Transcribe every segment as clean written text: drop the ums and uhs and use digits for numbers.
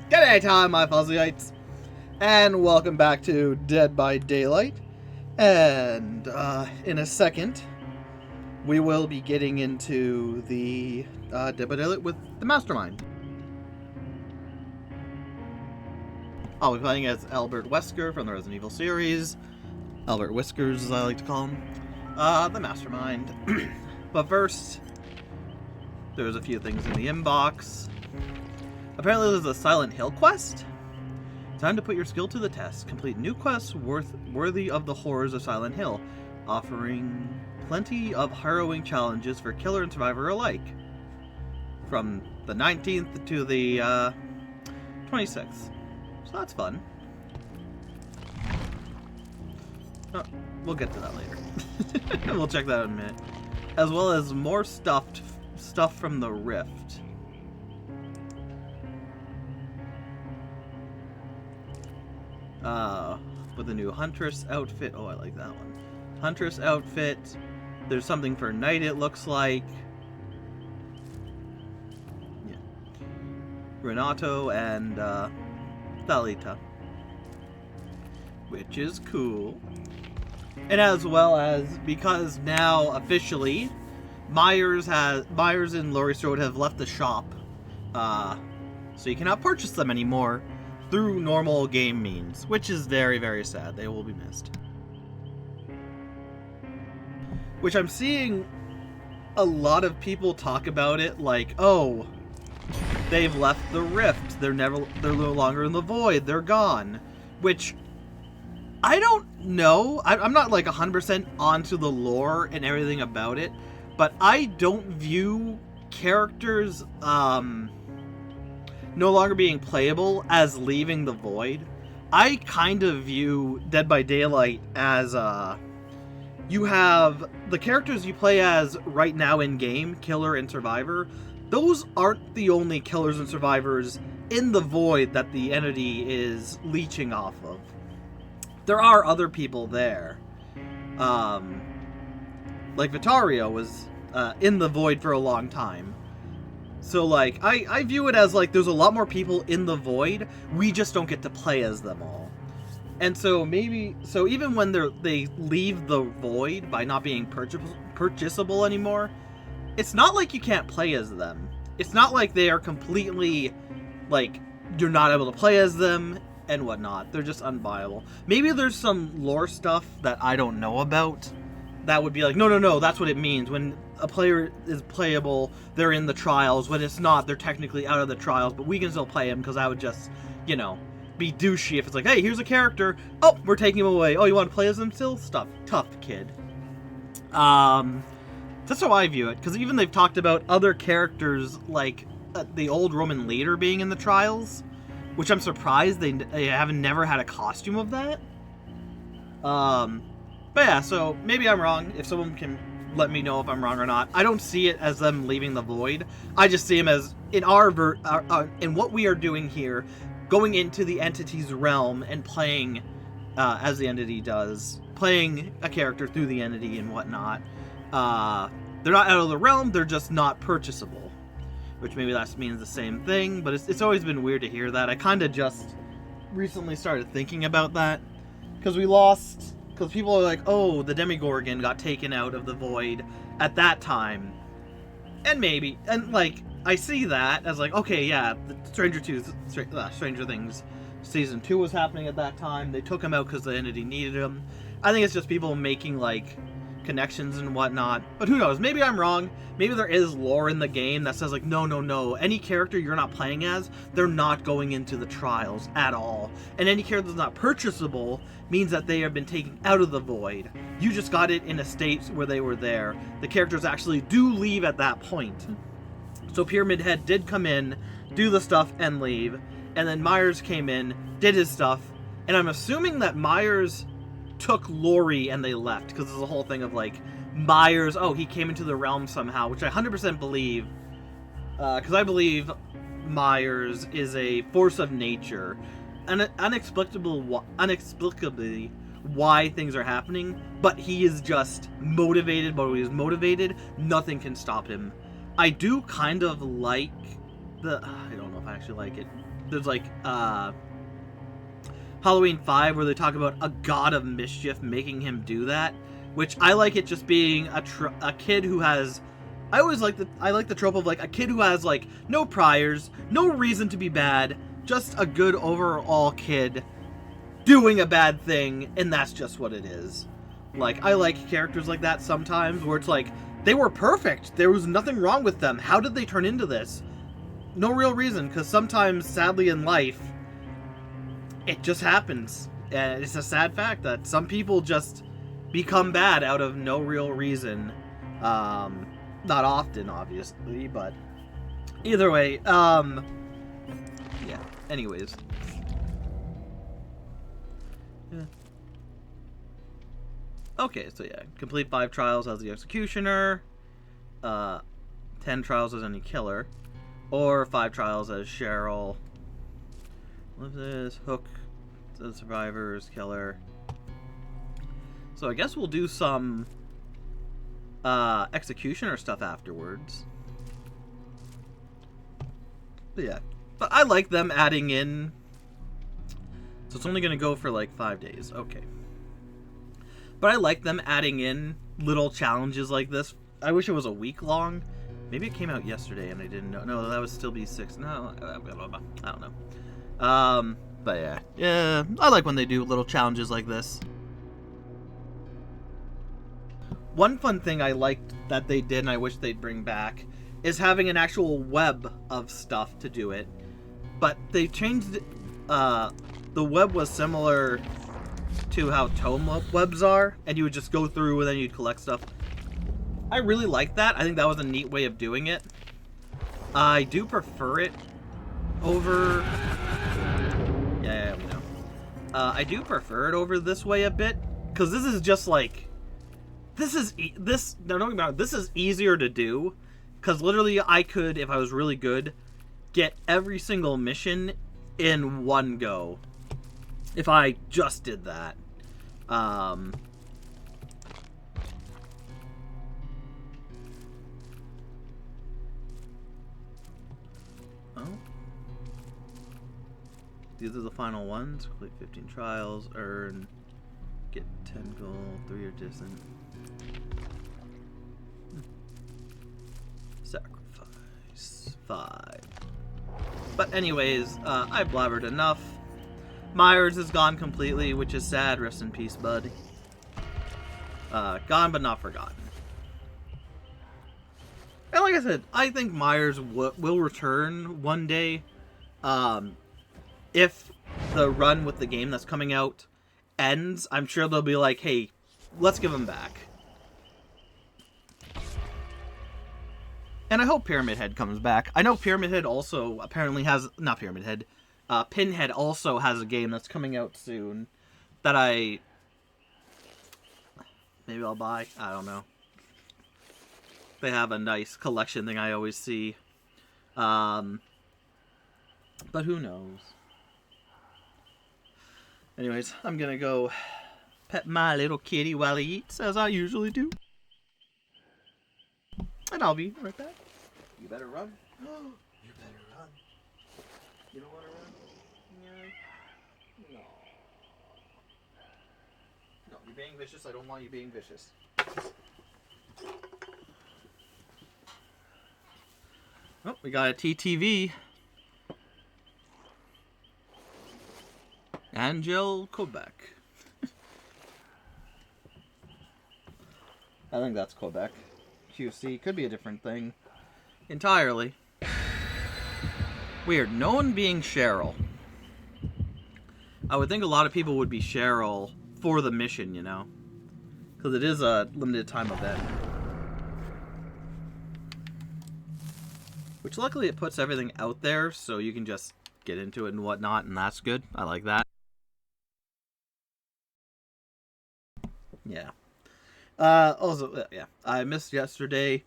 G'day time, my fuzzyites, and welcome back to Dead by Daylight. And in a second, we will be getting into the Dead by Daylight with the Mastermind. I'll be playing as Albert Wesker from the Resident Evil series. Albert Whiskers, as I like to call him. The Mastermind. But first, there's a few things in the inbox. Apparently there's a Silent Hill quest. Time to put your skill to the test. Complete new quests worthy of the horrors of Silent Hill, offering plenty of harrowing challenges for killer and survivor alike. From the 19th to the 26th. So that's fun. Oh, we'll get to that later. We'll check that out in a minute. As well as more stuff from the Rift. With a new Huntress outfit. Oh, I like that one. Huntress outfit. There's something for night, it looks like. Yeah. Renato and Thalita. Which is cool. And as well as, because now officially Myers and Laurie Strode have left the shop. So you cannot purchase them anymore through normal game means, which is very, very sad. They will be missed. Which I'm seeing a lot of people talk about it like, oh, they've left the Rift. They're no longer in the Void. They're gone. Which, I don't know. I'm not like 100% onto the lore and everything about it, but I don't view characters, no longer being playable as leaving the Void. I kind of view Dead by Daylight as, you have the characters you play as right now in game, Killer and Survivor. Those aren't the only killers and survivors in the Void that the entity is leeching off of. There are other people there. Like Vitario was in the Void for a long time. So, like, I view it as, like, there's a lot more people in the Void, we just don't get to play as them all. And so, so even when they leave the Void by not being purchasable anymore, it's not like you can't play as them. It's not like they are completely, like, you're not able to play as them and whatnot. They're just unviable. Maybe there's some lore stuff that I don't know about that would be like, no, that's what it means. When a player is playable, they're in the trials. When it's not, they're technically out of the trials, but we can still play him because I would just, you know, be douchey if it's like, hey, here's a character. Oh, we're taking him away. Oh, you want to play as him still? Tough kid. That's how I view it, because even they've talked about other characters like the old Roman leader being in the trials, which I'm surprised they haven't never had a costume of that. But yeah, so maybe I'm wrong. If someone can let me know if I'm wrong or not. I don't see it as them leaving the Void. I just see them as, in in what we are doing here, going into the entity's realm and playing as the entity does, playing a character through the entity and whatnot. They're not out of the realm, they're just not purchasable. Which maybe that means the same thing, but it's always been weird to hear that. I kind of just recently started thinking about that. Because people are like, oh, the Demogorgon got taken out of the Void at that time. And maybe, and like, I see that as like, okay, yeah, the Stranger Things Season 2 was happening at that time. They took him out because the entity needed him. I think it's just people making, like, connections and whatnot. But who knows? Maybe I'm wrong. Maybe there is lore in the game that says, like, no. Any character you're not playing as, they're not going into the trials at all. And any character that's not purchasable means that they have been taken out of the Void. You just got it in a state where they were there. The characters actually do leave at that point. So Pyramid Head did come in, do the stuff, and leave. And then Myers came in, did his stuff. And I'm assuming that Myers took Laurie and they left, because there's a whole thing of like Myers, oh, he came into the realm somehow, which I 100% believe, because I believe Myers is a force of nature, and inexplicably why things are happening, but he is just motivated. But when he's motivated, nothing can stop him. I do kind of like I don't know if I actually like it. there's like Halloween 5 where they talk about a god of mischief making him do that, which I like it just being a kid who has. I like the trope of like a kid who has like no priors, no reason to be bad, just a good overall kid doing a bad thing, and that's just what it is. Like, I like characters like that sometimes where it's like they were perfect, there was nothing wrong with them, how did they turn into this? No real reason, because sometimes sadly in life it just happens, and it's a sad fact that some people just become bad out of no real reason. Not often, obviously, but either way, yeah, anyways. Yeah. Okay, so yeah, complete 5 trials as the executioner, 10 trials as any killer, or 5 trials as Cheryl. What is this? Hook, the survivors, killer. So I guess we'll do some executioner stuff afterwards. But yeah, but I like them adding in. So it's only gonna go for like 5 days. Okay. But I like them adding in little challenges like this. I wish it was a week long. Maybe it came out yesterday and I didn't know. No, that would still be 6. No, I don't know. But yeah, I like when they do little challenges like this. One fun thing I liked that they did and I wish they'd bring back is having an actual web of stuff to do it. But they changed it. The web was similar to how tome webs are, and you would just go through and then you'd collect stuff. I really like that. I think that was a neat way of doing it. I do prefer it over... Yeah, we know. I do prefer it over this way a bit, because this is just like... This is easier to do, because literally I could, if I was really good, get every single mission in one go. If I just did that. Oh. These are the final ones. Complete 15 trials, earn, get 10 gold, 3 are distant. Sacrifice 5. But anyways, I blabbered enough. Myers is gone completely, which is sad. Rest in peace, bud. Gone but not forgotten. And like I said, I think Myers will return one day. If the run with the game that's coming out ends, I'm sure they'll be like, hey, let's give him back. And I hope Pyramid Head comes back. I know Pyramid Head also apparently has... Not Pyramid Head. Pinhead also has a game that's coming out soon that maybe I'll buy. I don't know. They have a nice collection thing I always see. But who knows? Anyways, I'm gonna go pet my little kitty while he eats, as I usually do. And I'll be right back. You better run. You better run. You don't want to run? Yeah. No. No, you're being vicious. I don't want you being vicious. Oh, we got a TTV. Angel Quebec. I think that's Quebec. QC. Could be a different thing. Entirely. Weird. No one being Cheryl. I would think a lot of people would be Cheryl for the mission, you know? Because it is a limited time event. Which luckily it puts everything out there so you can just get into it and whatnot, and that's good. I like that. Yeah. Also, yeah, I missed yesterday.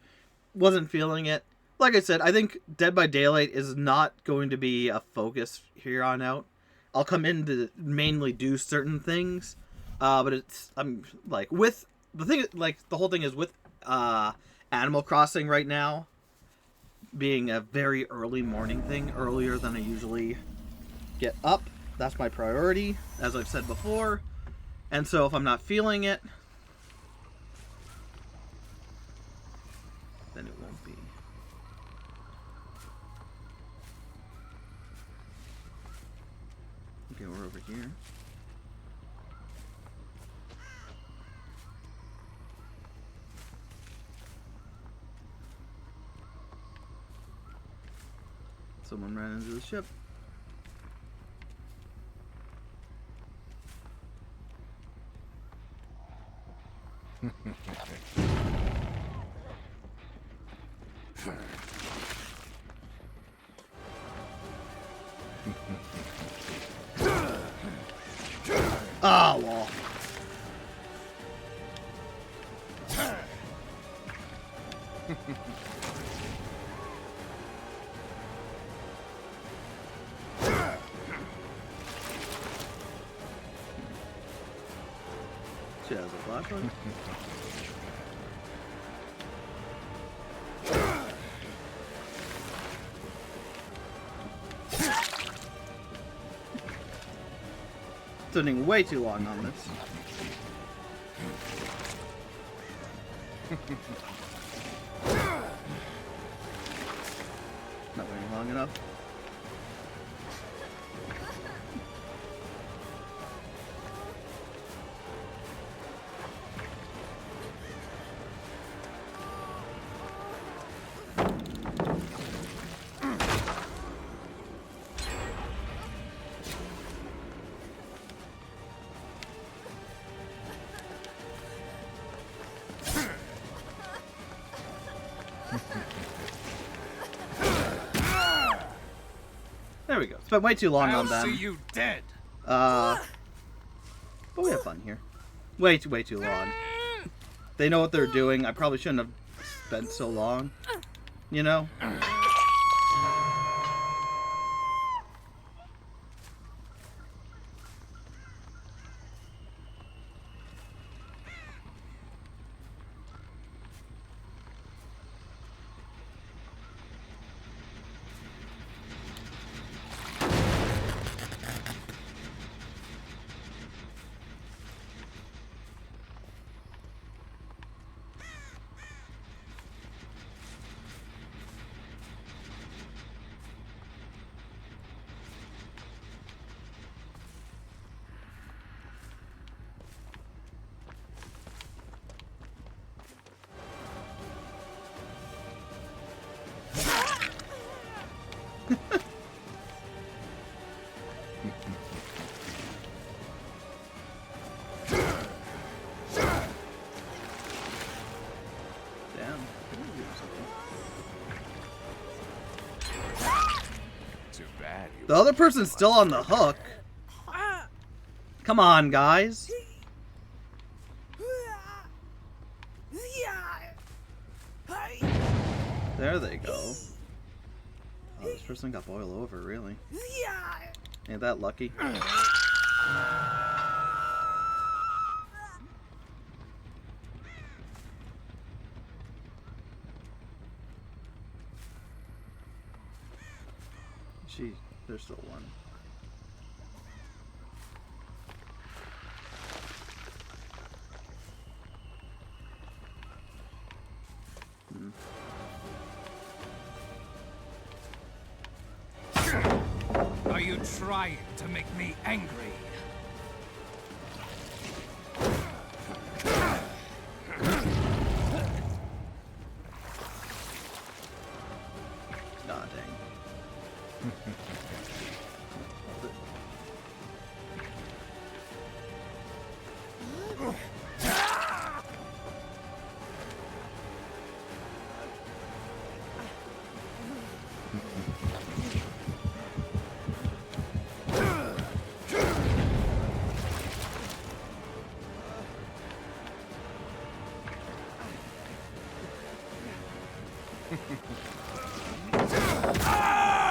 Wasn't feeling it. Like I said, I think Dead by Daylight is not going to be a focus here on out. I'll come in to mainly do certain things, but I'm like with the thing. Like the whole thing is with Animal Crossing right now being a very early morning thing, earlier than I usually get up. That's my priority, as I've said before. And so if I'm not feeling it, then it won't be. Okay, we're over here. Someone ran into the ship. Ah, well. She has a flashlight. Spending way too long on this. Not waiting long enough. There we go. Spent way too long on them. See you dead. But we have fun here. Way too long. They know what they're doing. I probably shouldn't have spent so long. You know? The other person's still on the hook. Come on, guys. There they go. Oh, this person got boiled over, really. Ain't that lucky? Gee, there's still one. Are you trying to make me angry? Nah, dang.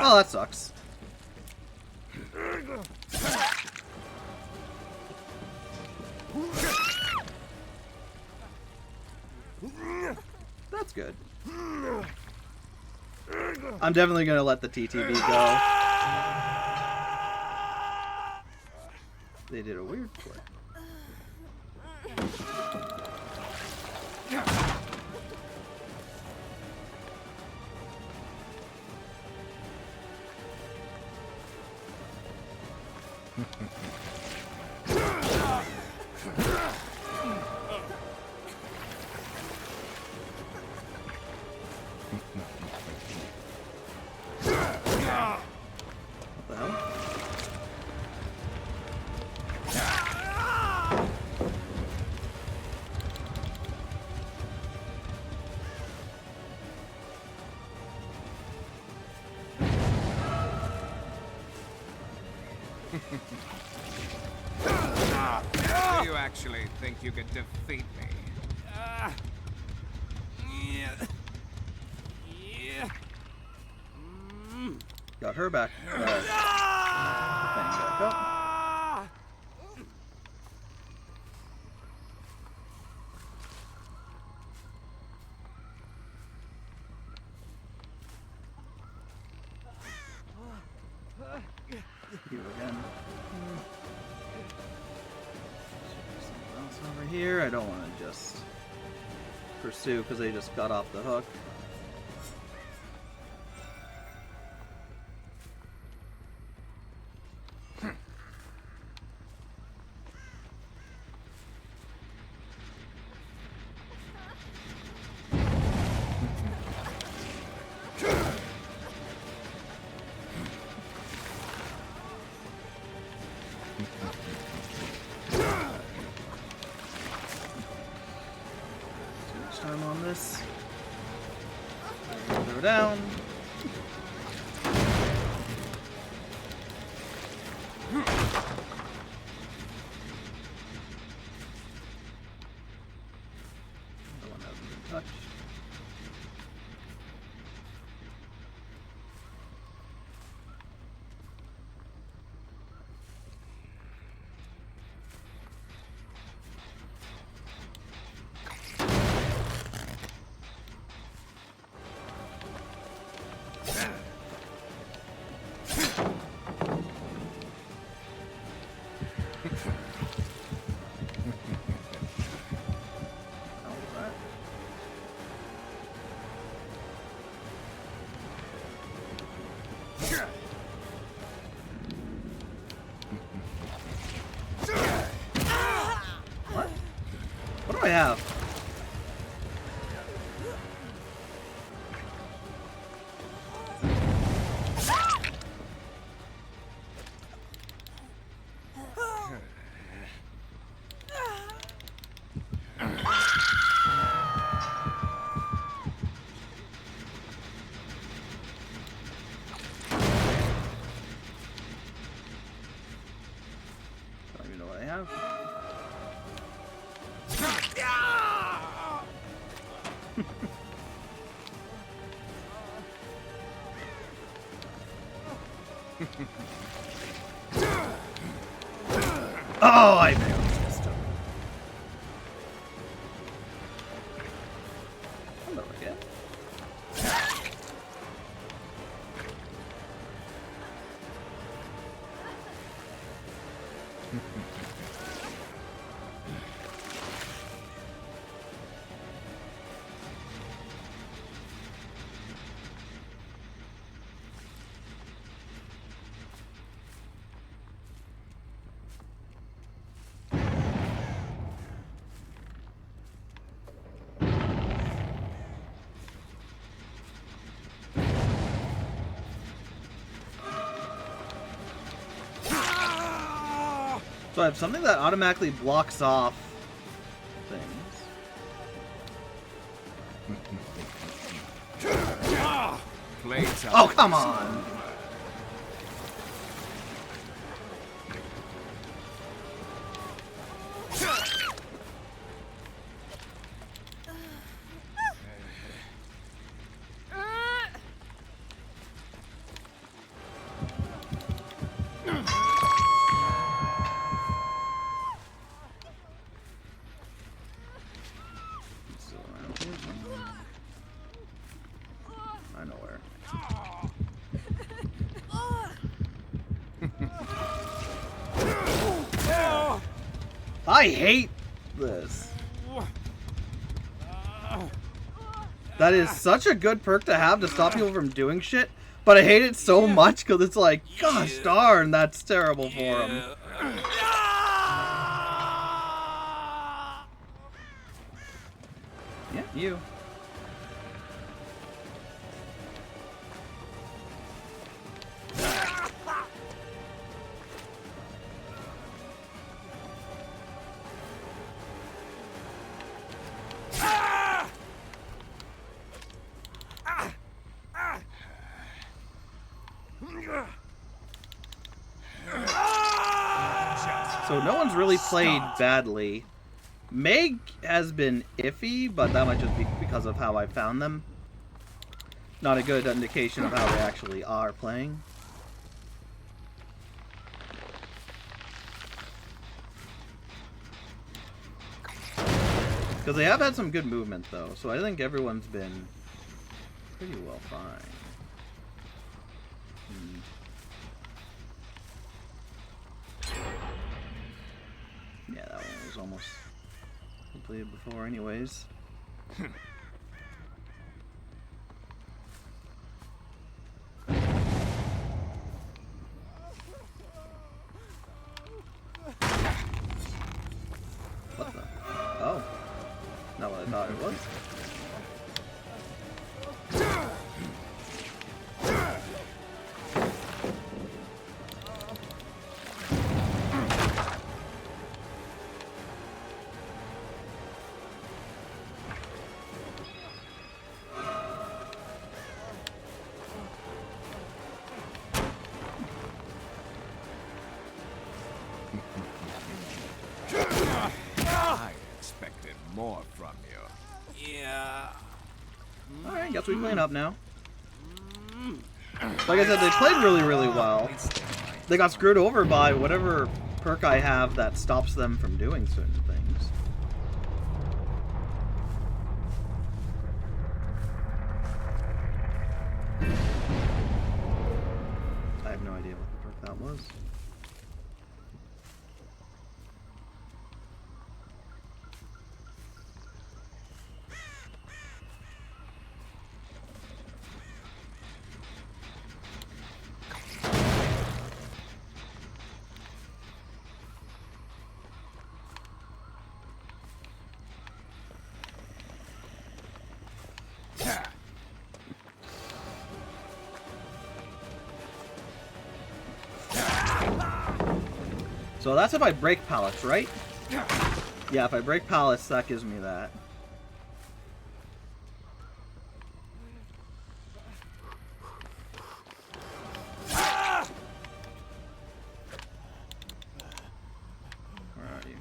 Oh, that sucks. That's good. I'm definitely gonna let the TTV go. They did a weird play. What the hell? Do you actually think you could defeat me? Got her back. Bang back up. You again. Something else over here. I don't want to just pursue because they just got off the hook. Too much time on this. Throw down. The one hasn't been touched. Alright. What? What do I have? Don't even know what I have. Oh, I barely missed him. Hello again. So I have something that automatically blocks off things. Playtime. Oh, come on! Still around here somewhere. I know where. I hate this. That is such a good perk to have to stop people from doing shit, but I hate it so much because it's like, gosh darn, that's terrible for them. Yeah, you. So no one's really played badly. Meg has been iffy, but that might just be because of how I found them. Not a good indication of how they actually are playing. Because they have had some good movement, though, so I think everyone's been pretty well fine. Yeah, that one was almost completed before anyways. What the? Oh. Not what I thought it was. I expected more from you. Yeah. Alright, guess we clean up now. Like I said, they played really, really well. They got screwed over by whatever perk I have that stops them from doing certain things. I have no idea what the perk that was. So that's if I break pallets, right? Yeah, if I break pallets, that gives me that. Where are you?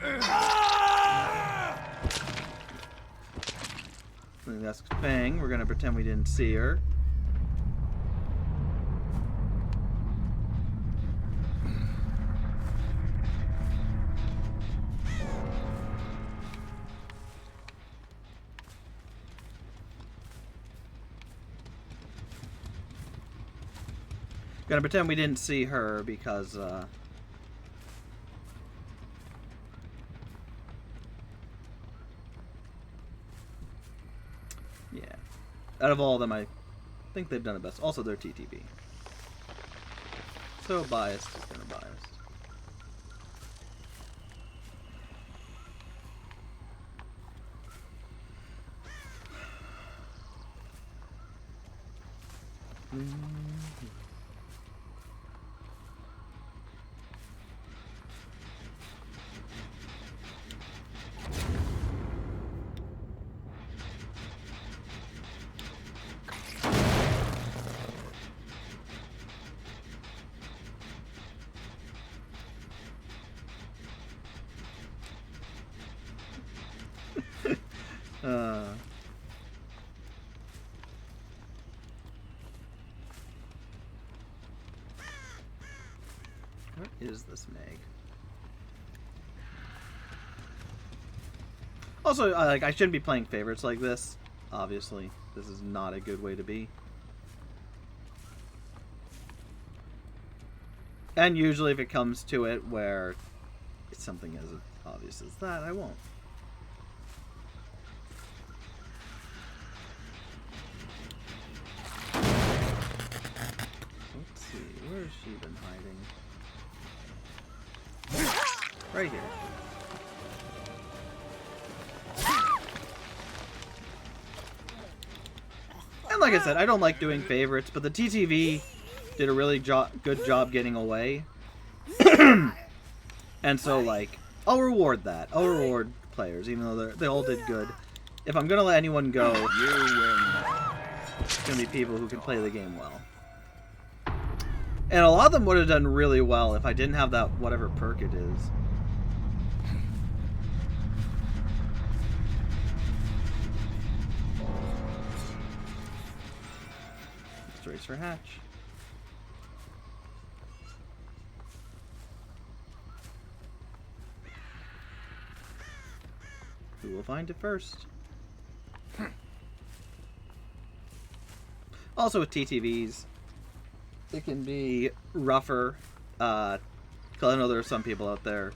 I think that's Fang. We're gonna pretend we didn't see her. Gonna pretend we didn't see her because, yeah. Out of all of them, I think they've done it best. Also, they're TTB. So biased is gonna biased. What is this Meg? Also, like, I shouldn't be playing favorites like this. Obviously, this is not a good way to be. And usually if it comes to it where it's something as obvious as that, I won't. Let's see, where has she been hiding? Right here. And like I said, I don't like doing favorites, but the TTV did a really good job getting away. And so, like, I'll reward that. I'll reward players, even though they all did good. If I'm going to let anyone go, You win. it's going to be people who can play the game well. And a lot of them would have done really well if I didn't have that whatever perk it is. Let's race for hatch. Who will find it first? Also with TTVs, it can be rougher. Because I know there are some people out there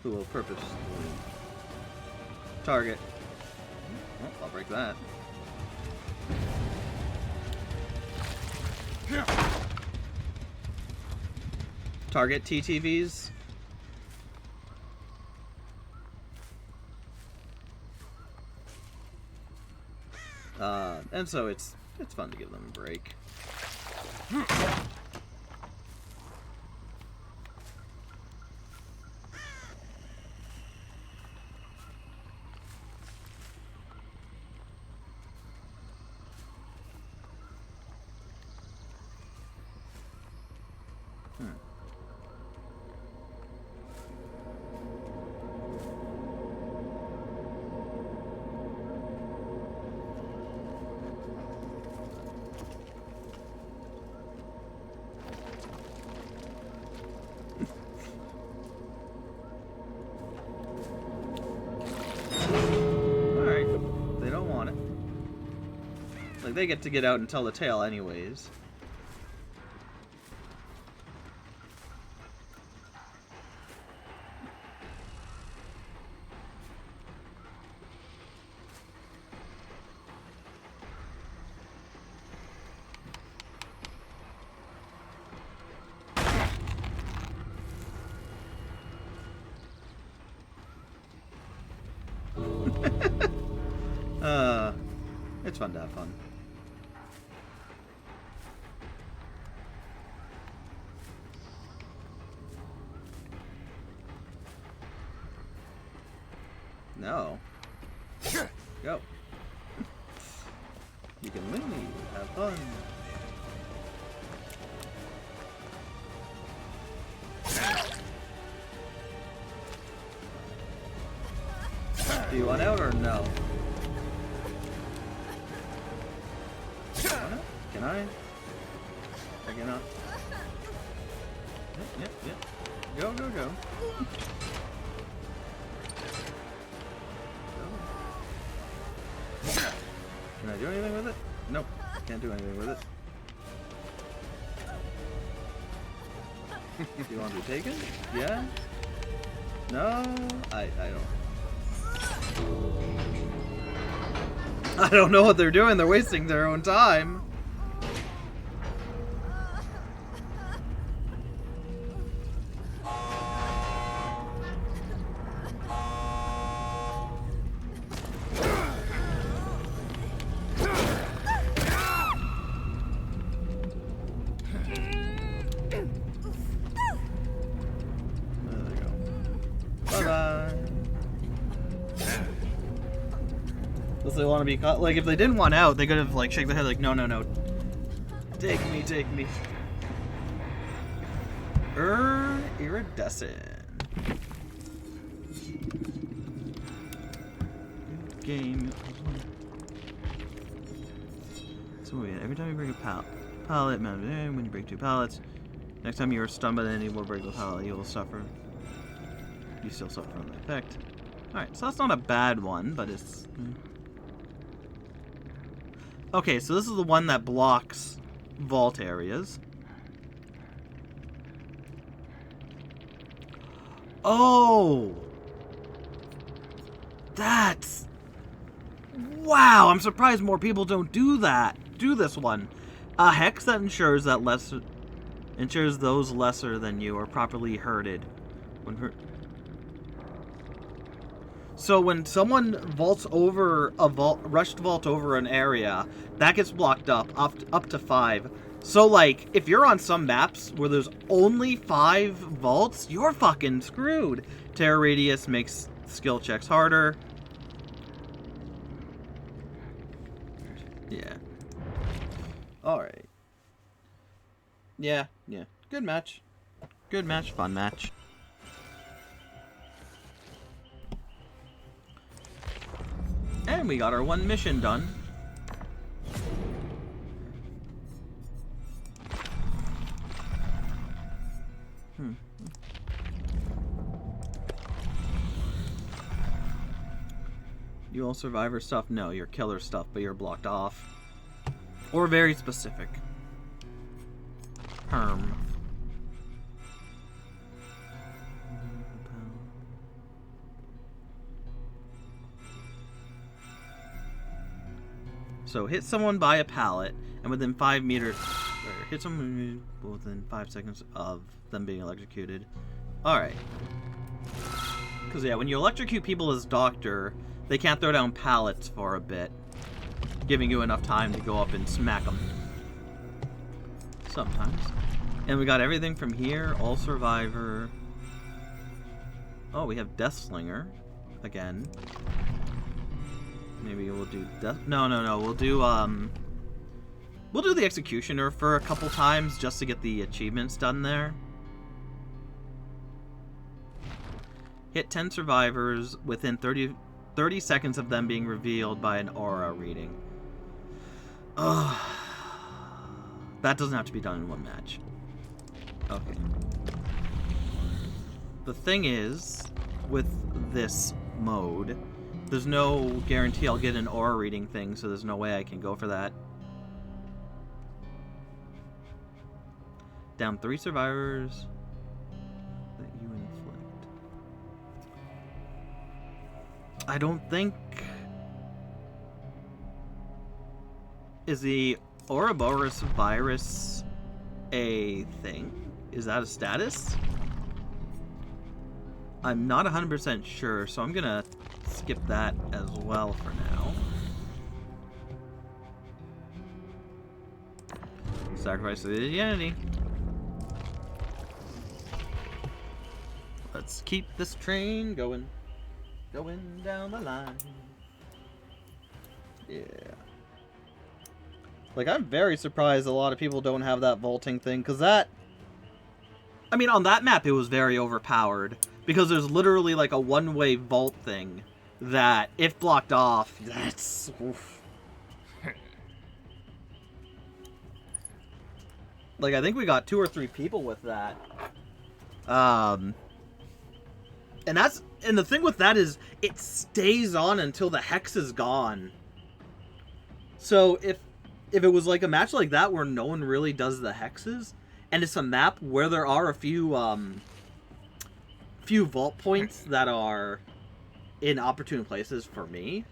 who will purposely target. Oh, I'll break that. Target TTVs. And so it's fun to give them a break. Like, they get to get out and tell the tale anyways. It's fun to have fun. No. Go. You can win me. Have fun. Do you want out or no? Can I? I cannot. Yep. Go. Can I do anything with it? Nope. Can't do anything with it. Do you want to be taken? Yeah? No? I don't know what they're doing. They're wasting their own time. They want to be caught. Like, if they didn't want out, they could have, like, shake their head like, no. Take me. Iridescent. Game. So wait, every time you break a pallet, when you break 2 pallets, next time you are stunned by the enemy will break a pallet, you will suffer. You still suffer from the effect. Alright, so that's not a bad one, but it's... Okay, so this is the one that blocks vault areas. Oh! That's... Wow, I'm surprised more people don't do that. Do this one. A hex that ensures those lesser than you are properly herded. So when someone vaults over a rushed vault over an area, that gets blocked up to 5. So like, if you're on some maps where there's only 5 vaults, you're fucking screwed. Terror radius makes skill checks harder. Yeah. Alright. Yeah. Good match. Good match, fun match. And we got our 1 mission done. You all survivor stuff? No, you're killer stuff, but you're blocked off. Or very specific. Perm. So hit someone by a pallet, and within 5 meters... Hit someone within 5 seconds of them being electrocuted. Alright. Because, yeah, when you electrocute people as Doctor, they can't throw down pallets for a bit, giving you enough time to go up and smack them. Sometimes. And we got everything from here. All survivor. Oh, we have Death Slinger. Again. Maybe we'll do Death... No. We'll do the Executioner for a couple times just to get the achievements done there. Hit 10 survivors within 30 seconds of them being revealed by an aura reading. Ugh. That doesn't have to be done in 1 match. Okay. The thing is, with this mode, there's no guarantee I'll get an aura reading thing, so there's no way I can go for that. Down 3 survivors that you inflict. I don't think... Is the Ouroboros virus a thing? Is that a status? I'm not 100% sure, so I'm gonna skip that as well for now. Sacrifice of the identity. Let's keep this train going down the line. Yeah. Like, I'm very surprised a lot of people don't have that vaulting thing, because that... I mean, on that map, it was very overpowered, because there's literally, like, a one-way vault thing that, if blocked off, that's... Oof. Like, I think we got 2 or 3 people with that. And the thing with that is, it stays on until the hex is gone. So, if it was like a match like that where no one really does the hexes, and it's a map where there are a few vault points that are in opportune places for me,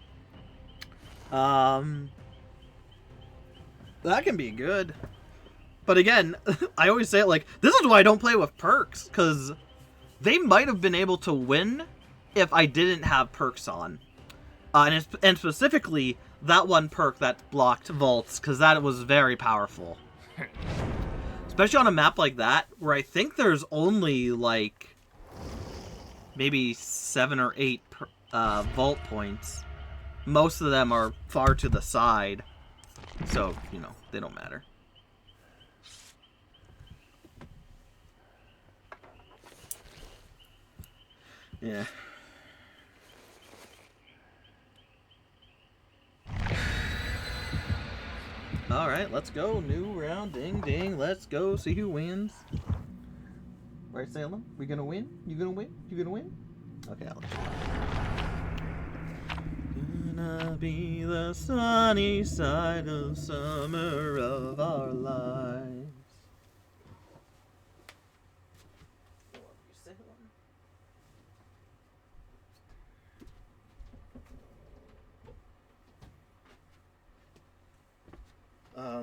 that can be good. But again, I always say it like, this is why I don't play with perks, because they might have been able to win if I didn't have perks on. And specifically, that one perk that blocked vaults, because that was very powerful. Especially on a map like that, where I think there's only, like, maybe 7 or 8 vault points. Most of them are far to the side. So, you know, they don't matter. Yeah. Alright, let's go. New round. Ding, ding. Let's go see who wins. Right, Salem? We gonna win? You gonna win? You gonna win? Okay, I'll let you. Gonna be the sunny side of summer of our lives.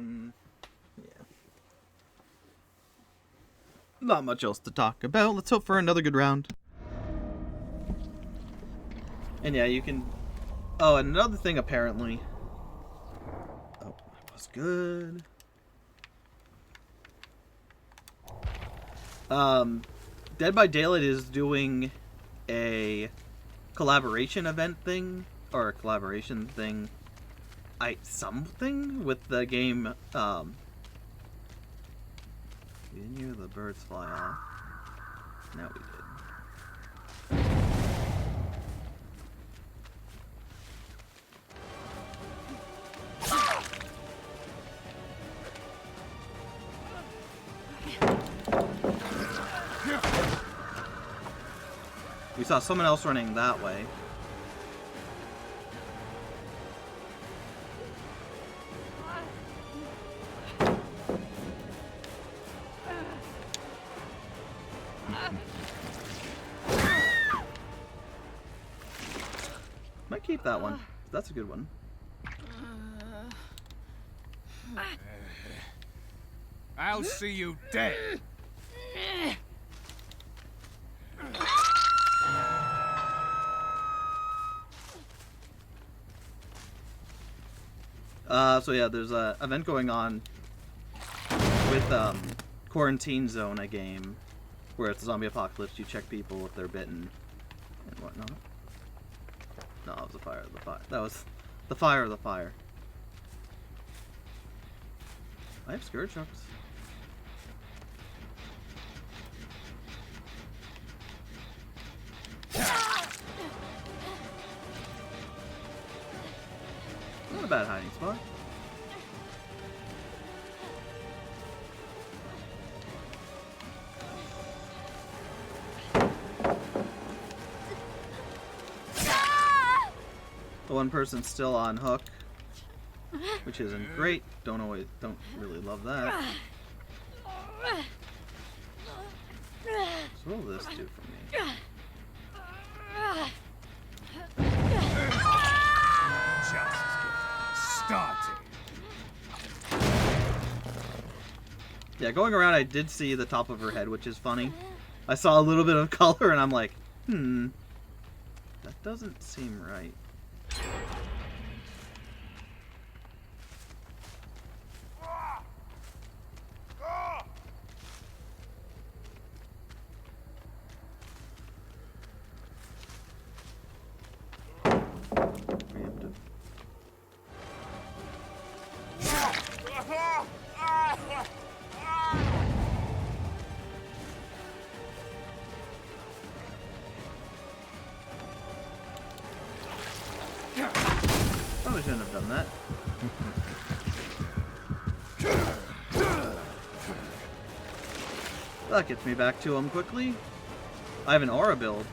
Yeah. Not much else to talk about. Let's hope for another good round. And yeah, you can... Oh, and another thing apparently... Oh, that was good. Dead by Daylight is doing a collaboration event thing, or a collaboration thing, something with the game, we didn't hear the birds fly off. Now we did. We saw someone else running that way. Might keep that one. That's a good one. I'll see you dead. So yeah, there's a event going on with Quarantine Zone, a game where it's a zombie apocalypse. You check people if they're bitten and whatnot. No, that was the fire of the fire. That was the fire of the fire. I have skirt trucks. Not a bad hiding spot. The one person's still on hook, which isn't great. Don't really love that. So what will this do for me? Started. Yeah, going around, I did see the top of her head, which is funny. I saw a little bit of color, and I'm like, that doesn't seem right. Preemptive. Probably shouldn't have done that. That gets me back to him quickly. I have an aura build.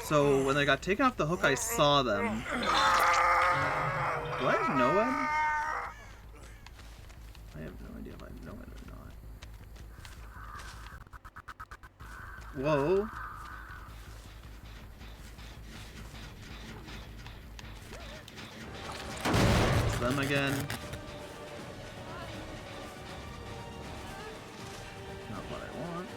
So when they got taken off the hook, I saw them. Do I have no end? I have no idea if I have no end or not. Whoa. It's them again. Not what I want.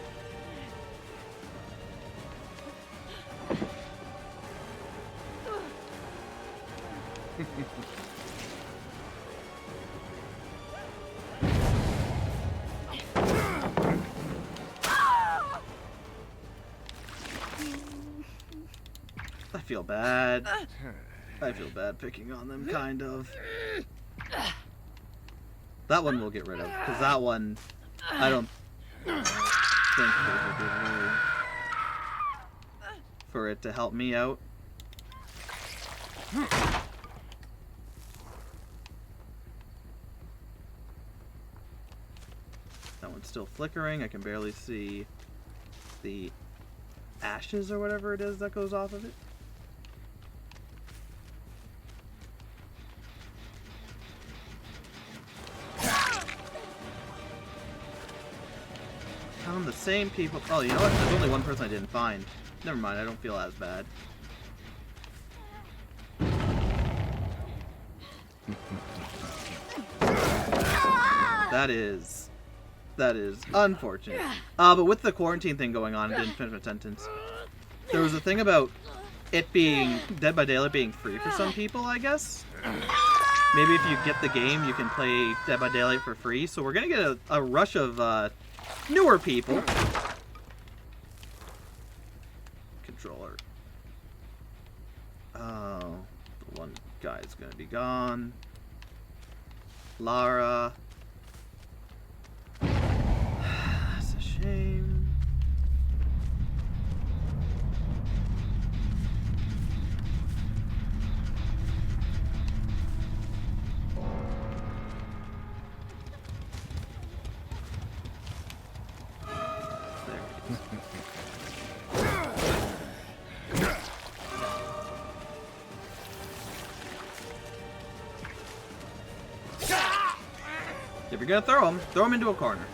I feel bad. I feel bad picking on them, kind of. That one we'll get rid of, because that one, I don't think there's a good way for it to help me out. That one's still flickering. I can barely see the ashes or whatever it is that goes off of it. Found the same people. Oh, you know what? There's only one person I didn't find. Never mind, I don't feel as bad. That is unfortunate. But with the quarantine thing going on, I didn't finish my sentence. There was a thing about it being Dead by Daylight being free for some people, I guess. Maybe if you get the game, you can play Dead by Daylight for free. So we're gonna get a rush of newer people. Controller. Oh, the one guy's gonna be gone. Lara. That's a shame. If you're gonna throw him into a corner.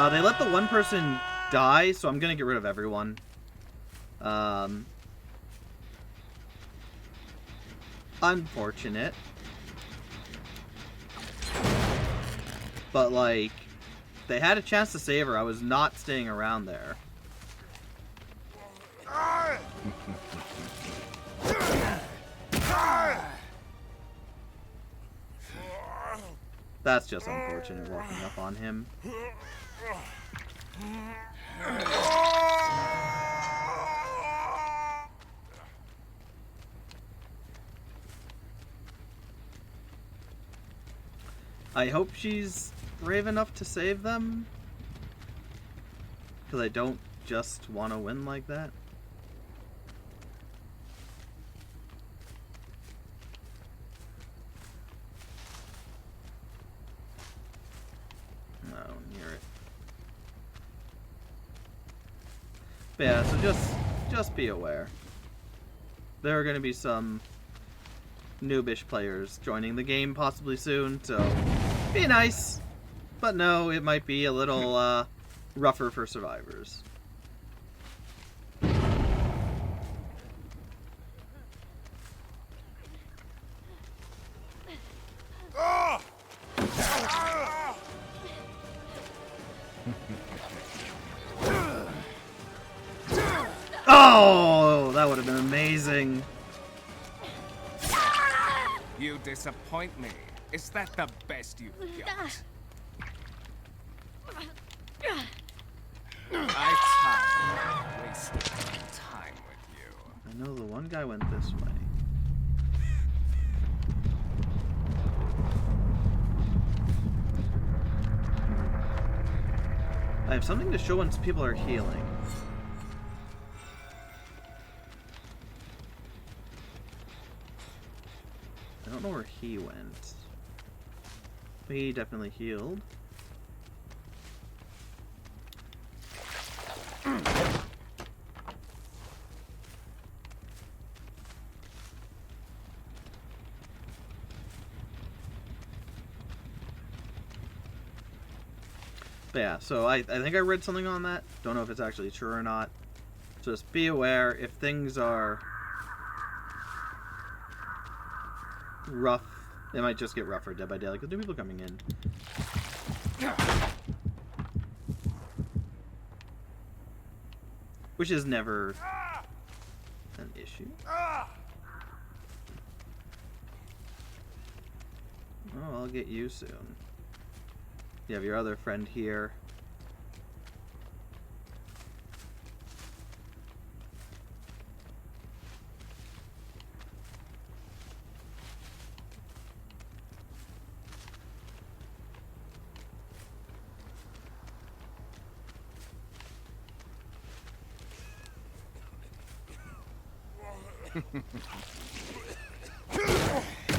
They let the one person die, so I'm gonna get rid of everyone. Unfortunate. But, like, they had a chance to save her. I was not staying around there. That's just unfortunate, walking up on him. I hope she's brave enough to save them. Because I don't just want to win like that. I don't hear it. But yeah, so just be aware. There are going to be some noobish players joining the game possibly soon, so be nice. But no, it might be a little rougher for survivors. Oh, that would have been amazing. You disappoint me. Is that the best you've got? I wasted time with you. I know the one guy went this way. I have something to show once people are healing. I don't know where he went. He definitely healed. But yeah, so I think I read something on that. Don't know if it's actually true or not. So just be aware if things are rough. It might just get rougher Dead by Daylight because new people coming in. Which is never an issue. Oh, I'll get you soon. You have your other friend here.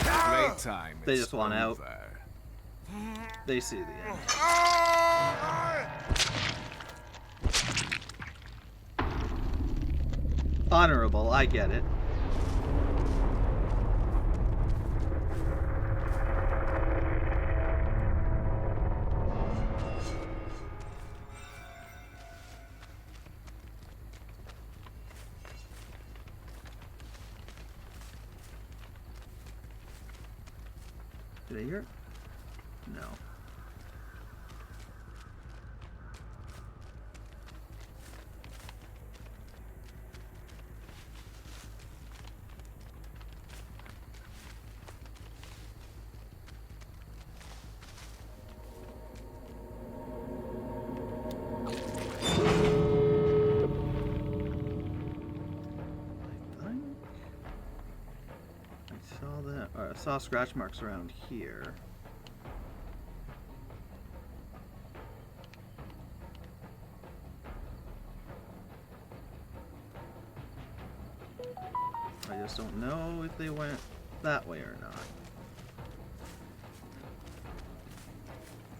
Great time They is just want out. over. They see the end. Honorable, I get it. Did I hear it? No. I saw that. Or I saw scratch marks around here. I just don't know if they went that way or not.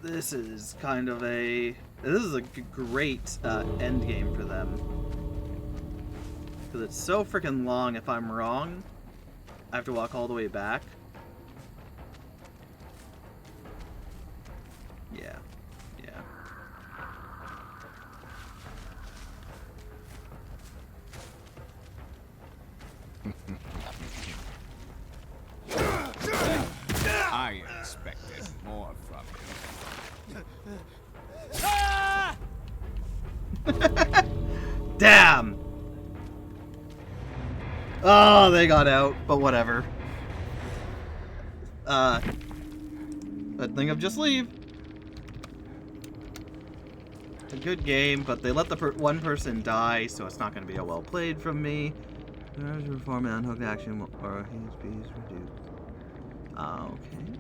This is kind of a... This is a great end game for them. Because it's so freaking long. If I'm wrong, I have to walk all the way back. Yeah. Yeah. I expected more from you. Damn! Oh, they got out, but whatever. I think of just leave. A good game, but they let the one person die, so it's not going to be a well played from me. Perform an unhooked action or his speed reduced. Okay.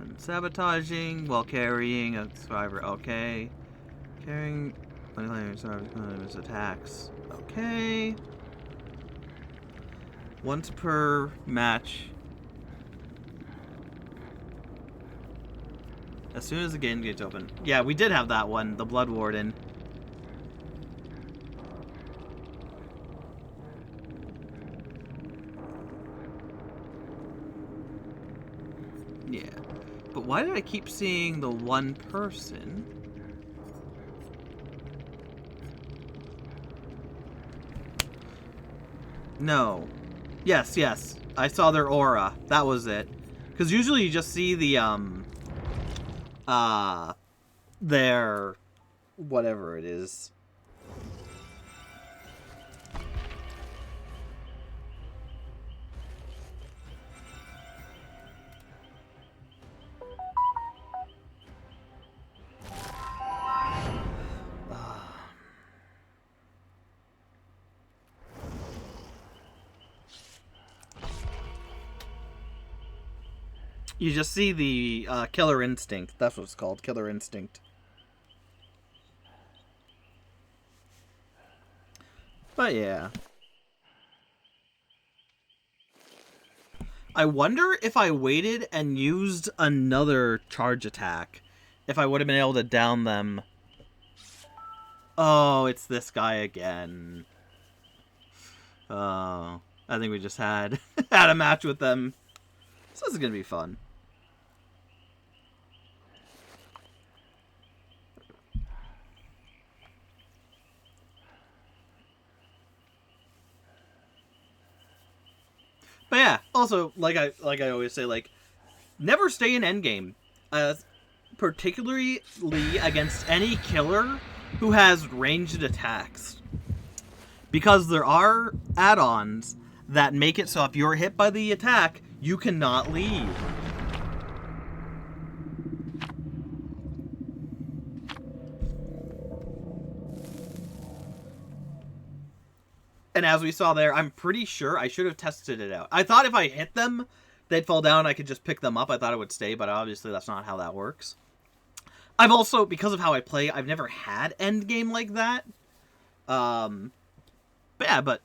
And sabotaging while carrying a survivor. Okay. Carrying when survivors attacks. Okay. Once per match. As soon as the game gets open. Yeah, we did have that one, the Blood Warden. Yeah. But why did I keep seeing the one person? No. Yes, yes. I saw their aura. That was it. Because usually you just see the, their... whatever it is. You just see the killer instinct. That's what it's called, killer instinct. But yeah. I wonder if I waited and used another charge attack, if I would have been able to down them. Oh, it's this guy again. Oh, I think we just had a match with them. So this is gonna be fun. But yeah, also like I always say, like, never stay in endgame, particularly against any killer who has ranged attacks, because there are add-ons that make it so if you're hit by the attack, you cannot leave. And as we saw there, I'm pretty sure I should have tested it out. I thought if I hit them, they'd fall down, I could just pick them up. I thought it would stay, but obviously that's not how that works. I've also, because of how I play, I've never had endgame like that. But yeah, but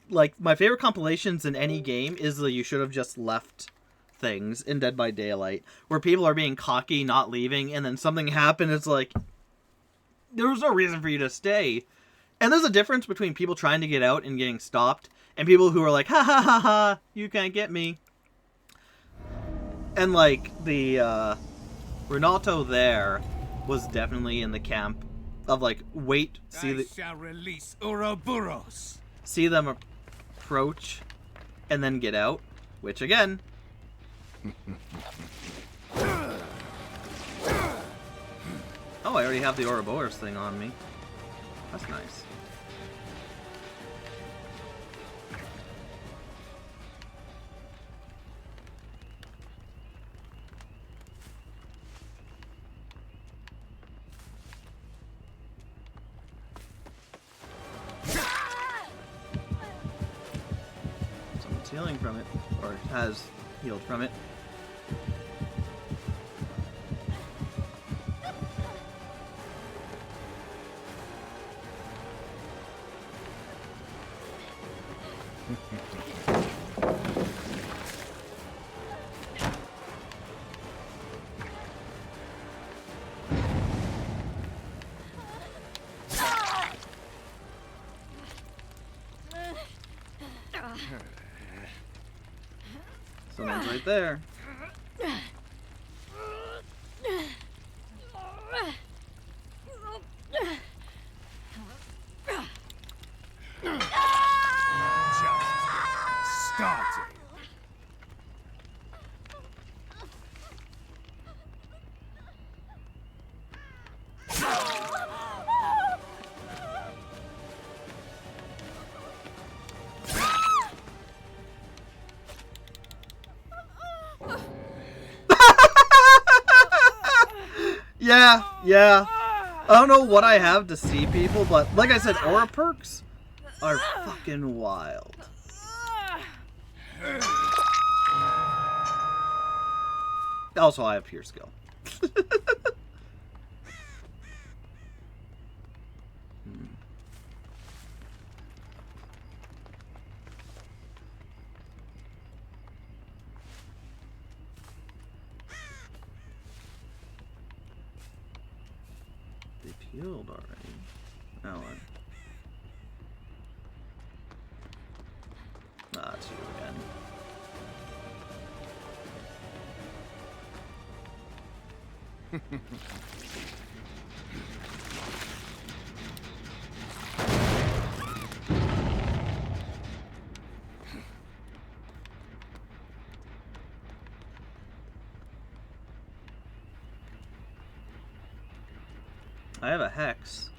like my favorite compilations in any game is the "you should have just left" things in Dead by Daylight, where people are being cocky, not leaving, and then something happened. It's like there was no reason for you to stay. And there's a difference between people trying to get out and getting stopped, and people who are like, ha ha ha ha, you can't get me. And like the Renato there was definitely in the camp of like, wait, shall release Ouroboros. See them approach and then get out, which again. Oh, I already have the Ouroboros thing on me. That's nice. Someone's healing from it, or has healed from it. Someone's right there. Just starting. Yeah. I don't know what I have to see people, but like I said, aura perks are fucking wild. Also, I have pure skill. They've healed already. Oh, ah, it's you again. I have a hex.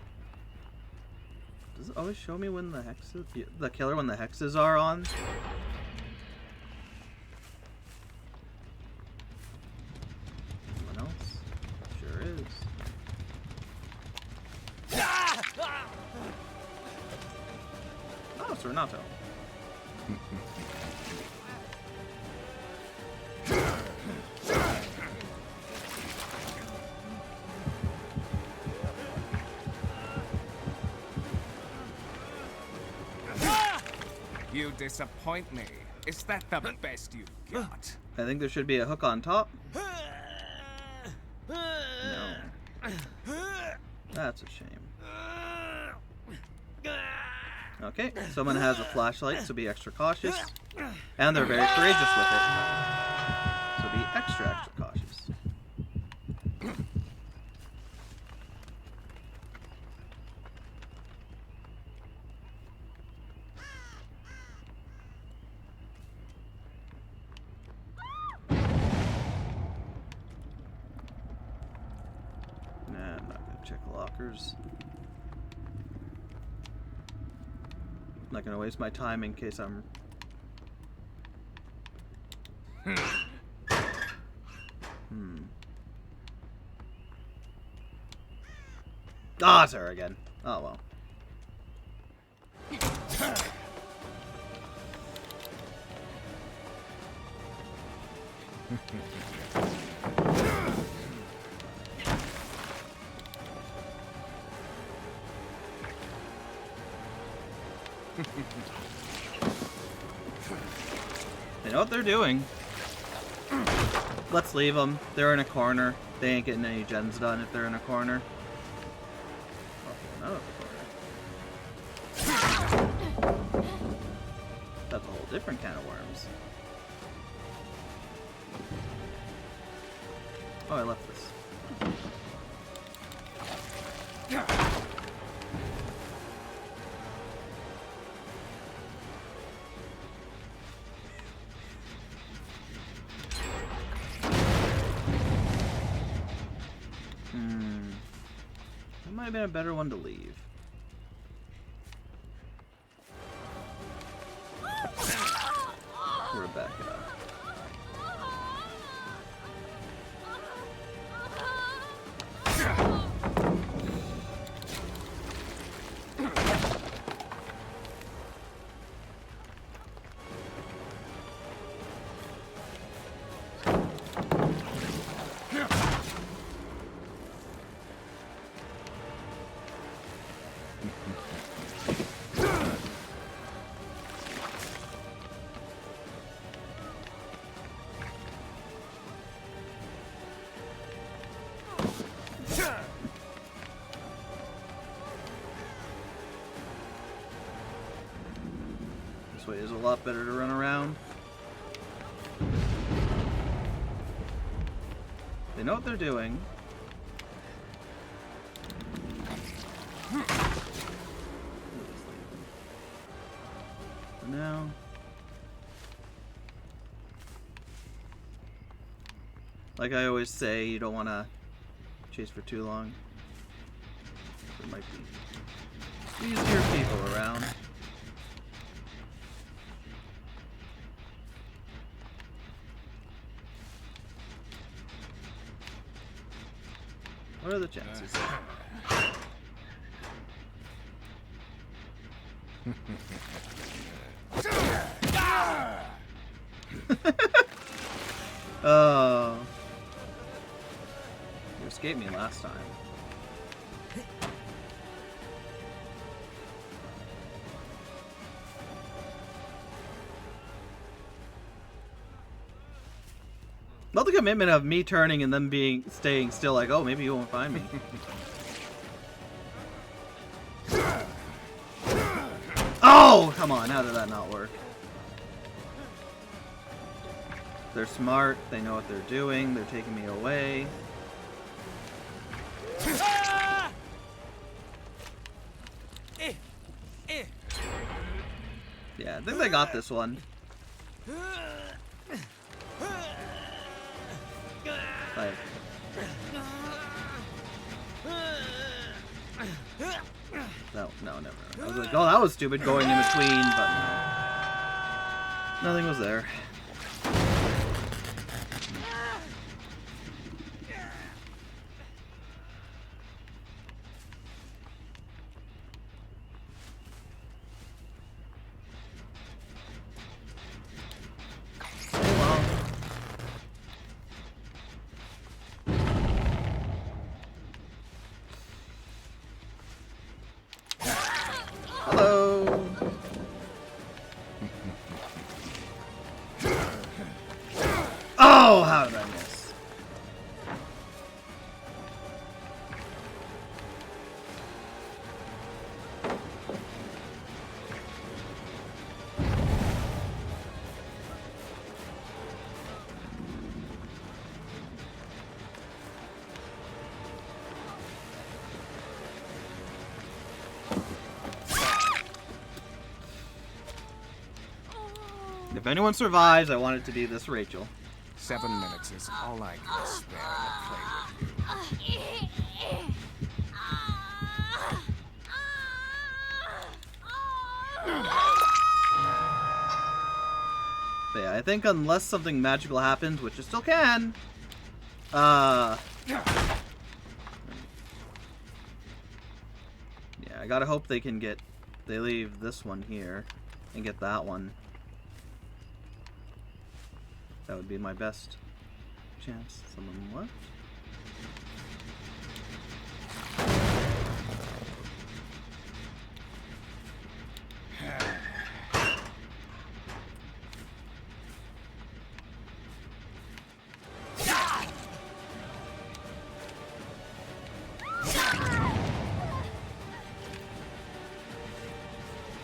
Does it always show me when the hexes, the killer, when the hexes are on? Anyone else? Sure is. Oh, it's Renato. You disappoint me. Is that the best you got? I think there should be a hook on top. No. That's a shame. Okay, someone has a flashlight, so be extra cautious. And they're very courageous with it. So be extra cautious. Nah, I'm not gonna check lockers. I'm not gonna waste my time in case I'm... Ah, it's her again. Oh, well. They know what they're doing. Let's leave them. They're in a corner. They ain't getting any gens done if they're in a corner. Oh, not a corner. That's a whole different can of worms. Oh, I left this. That might have been a better one to leave. Rebecca. This way is a lot better to run around. They know what they're doing. For now. Like I always say, you don't want to chase for too long. There might be easier people around. What are the chances? Oh. You escaped me last time. Not the commitment of me turning and them staying still like, oh, maybe you won't find me. Oh, come on, how did that not work? They're smart, they know what they're doing, they're taking me away. Yeah, I think they got this one. Like, no, never. I was like, oh, that was stupid going in between, but nothing was there. Oh, how did I miss? If anyone survives, I want it to be this Rachel. 7 minutes is all I can spare to play with you. But yeah, I think unless something magical happens, which it still can, yeah, I gotta hope they leave this one here and get that one. That would be my best chance. Someone left?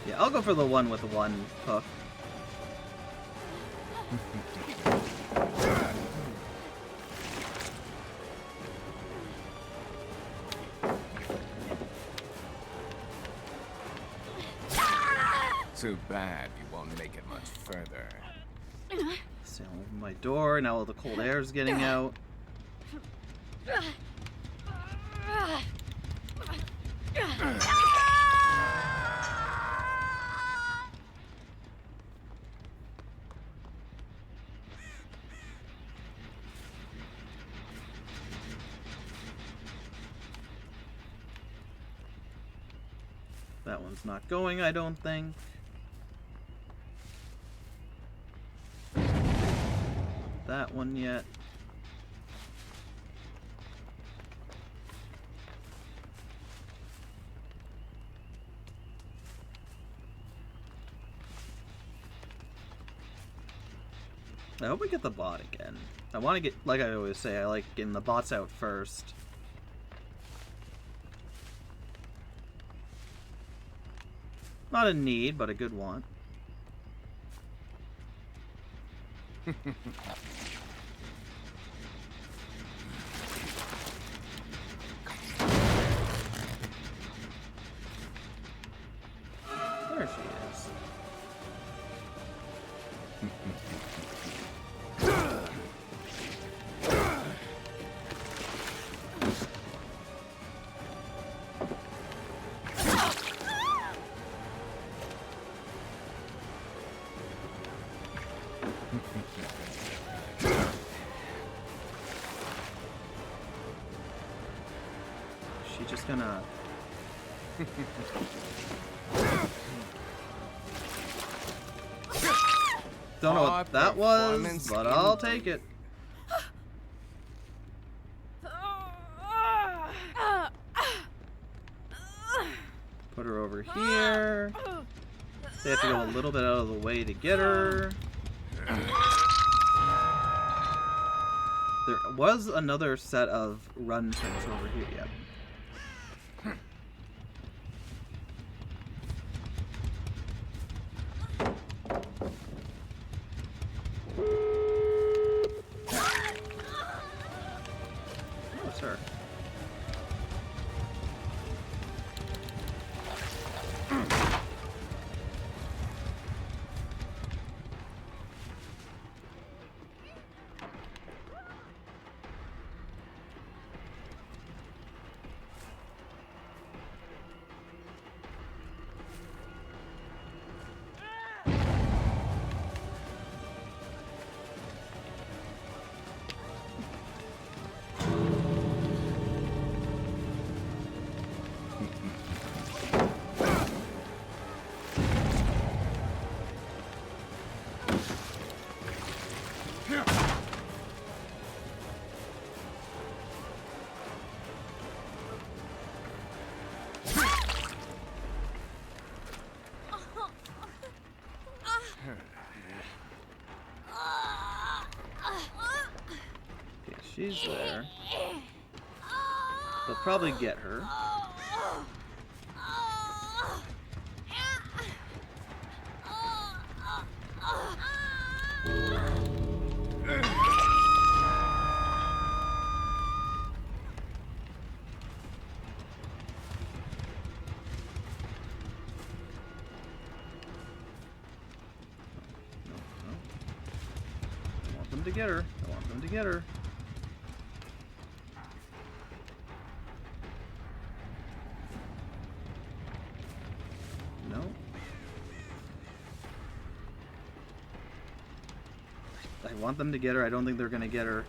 Yeah, I'll go for the one with the one hook. Too bad you won't make it much further. So open my door, now all the cold air is getting out. That one's not going, I don't think. That one yet. I hope we get the bot again. I want to get, like I always say, I like getting the bots out first. Not a need, but a good want. There she is. She just gonna... Don't know what that was, but I'll take it. Put her over here. They have to go a little bit out of the way to get her. There was another set of run things over here, yeah. Sir. She's there. They'll probably get her. I want them to get her. I want them to get her. No. I want them to get her. I don't think they're gonna get her.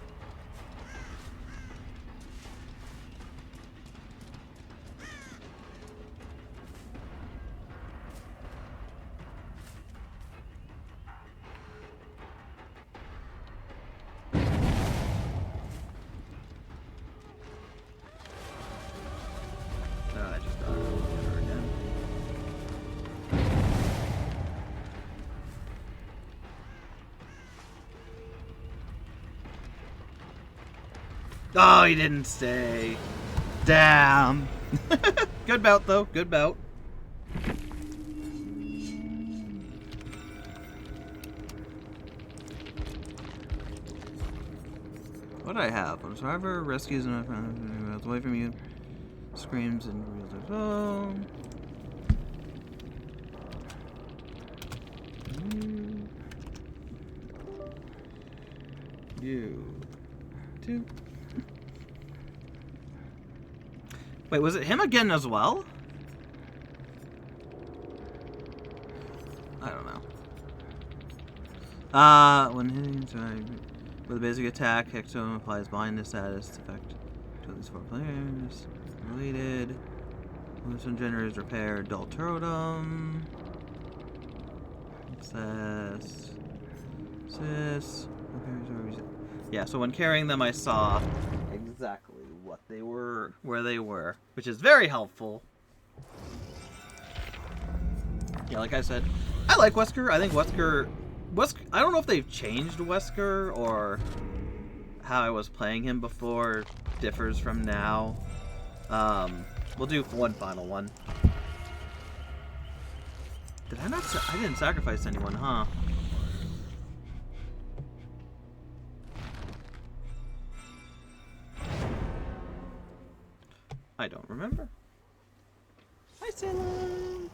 I just got her again. Oh, he didn't stay. Damn. Good bout, though. Good bout. What do I have? When a survivor rescues and runs away from you, screams and reveals their phone. You. Two. Wait, was it him again as well? I don't know. When hitting, sorry, with a basic attack, Hextone applies blind status effect to at least 4 players. Related. When some generators repair, dull totem. Access. Assist. Yeah, so when carrying them, I saw exactly what they were, where they were, which is very helpful. Yeah, like I said, I like Wesker. I think Wesker, I don't know if they've changed Wesker or how I was playing him before differs from now. We'll do one final one. Did I not? I didn't sacrifice anyone, huh? I don't remember. Hi, Salem.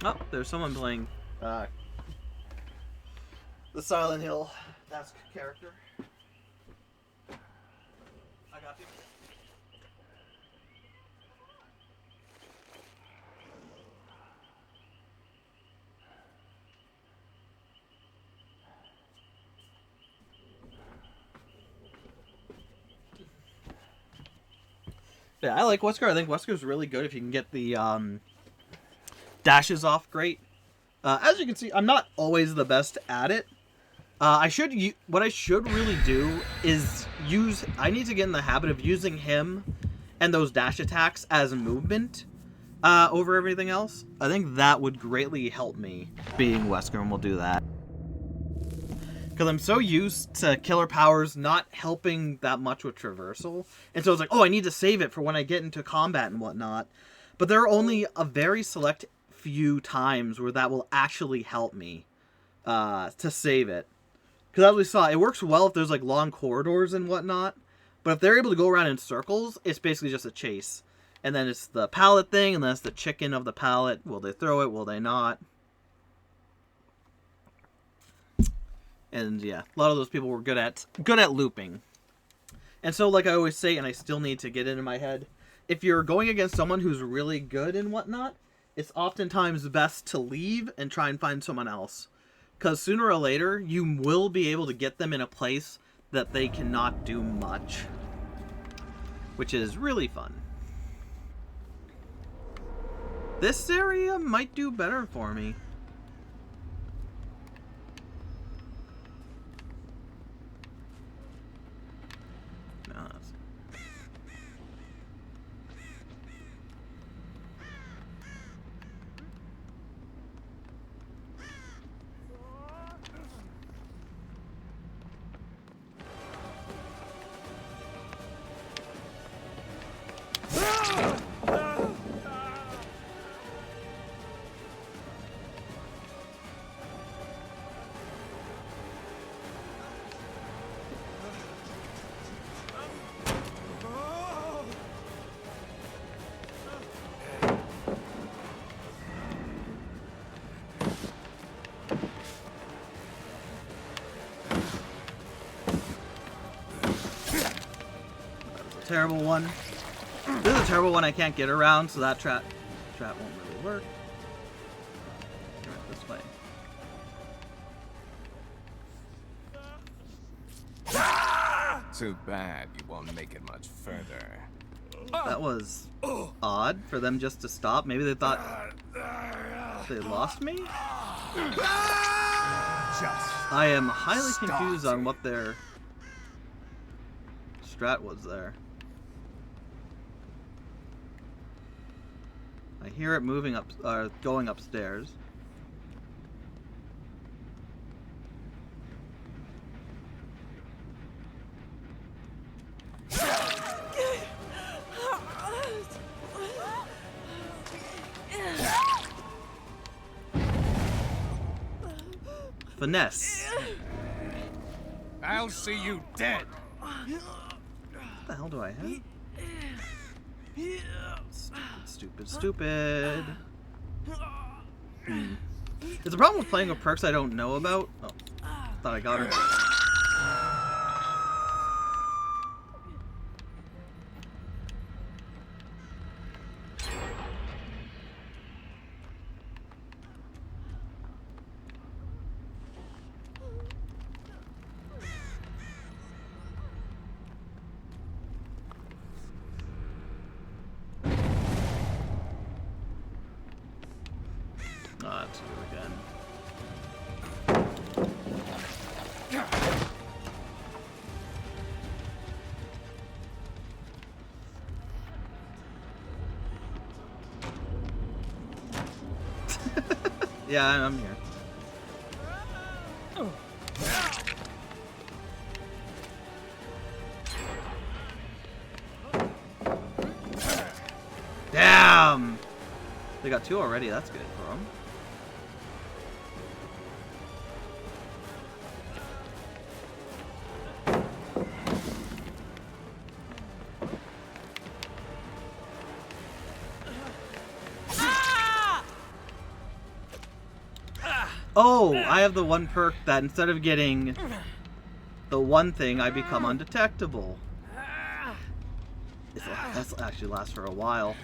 Oh, there's someone playing the Silent Hill task character. I got you. Yeah, I like Wesker. I think Wesker's really good if you can get the dashes off great. As you can see, I'm not always the best at it. What I should really do is I need to get in the habit of using him and those dash attacks as movement over everything else. I think that would greatly help me being Wesker, and we'll do that. Because I'm so used to killer powers not helping that much with traversal. And so it's like, oh, I need to save it for when I get into combat and whatnot. But there are only a very select few times where that will actually help me to save it. Because as we saw, it works well if there's like long corridors and whatnot. But if they're able to go around in circles, it's basically just a chase. And then it's the pallet thing, and then it's the chicken of the pallet. Will they throw it? Will they not? And yeah, a lot of those people were good at looping. And so, like I always say, and I still need to get into my head, if you're going against someone who's really good and whatnot, it's oftentimes best to leave and try and find someone else. Because sooner or later, you will be able to get them in a place that they cannot do much. Which is really fun. This area might do better for me. Terrible one. This is a terrible one I can't get around, so that trap won't really work. Right, this way. Too bad you won't make it much further. That was odd for them just to stop. Maybe they thought they lost me? I am highly confused on what their strat was there. I hear it moving up, going upstairs. Finesse. I'll see you dead. What the hell do I have? Stupid, stupid. There's a problem with playing with perks I don't know about. Oh, thought I got her. That's you again. Yeah, I'm here. Damn! They got 2 already, that's good for them. Oh, I have the one perk that instead of getting the one thing, I become undetectable. This actually lasts for a while.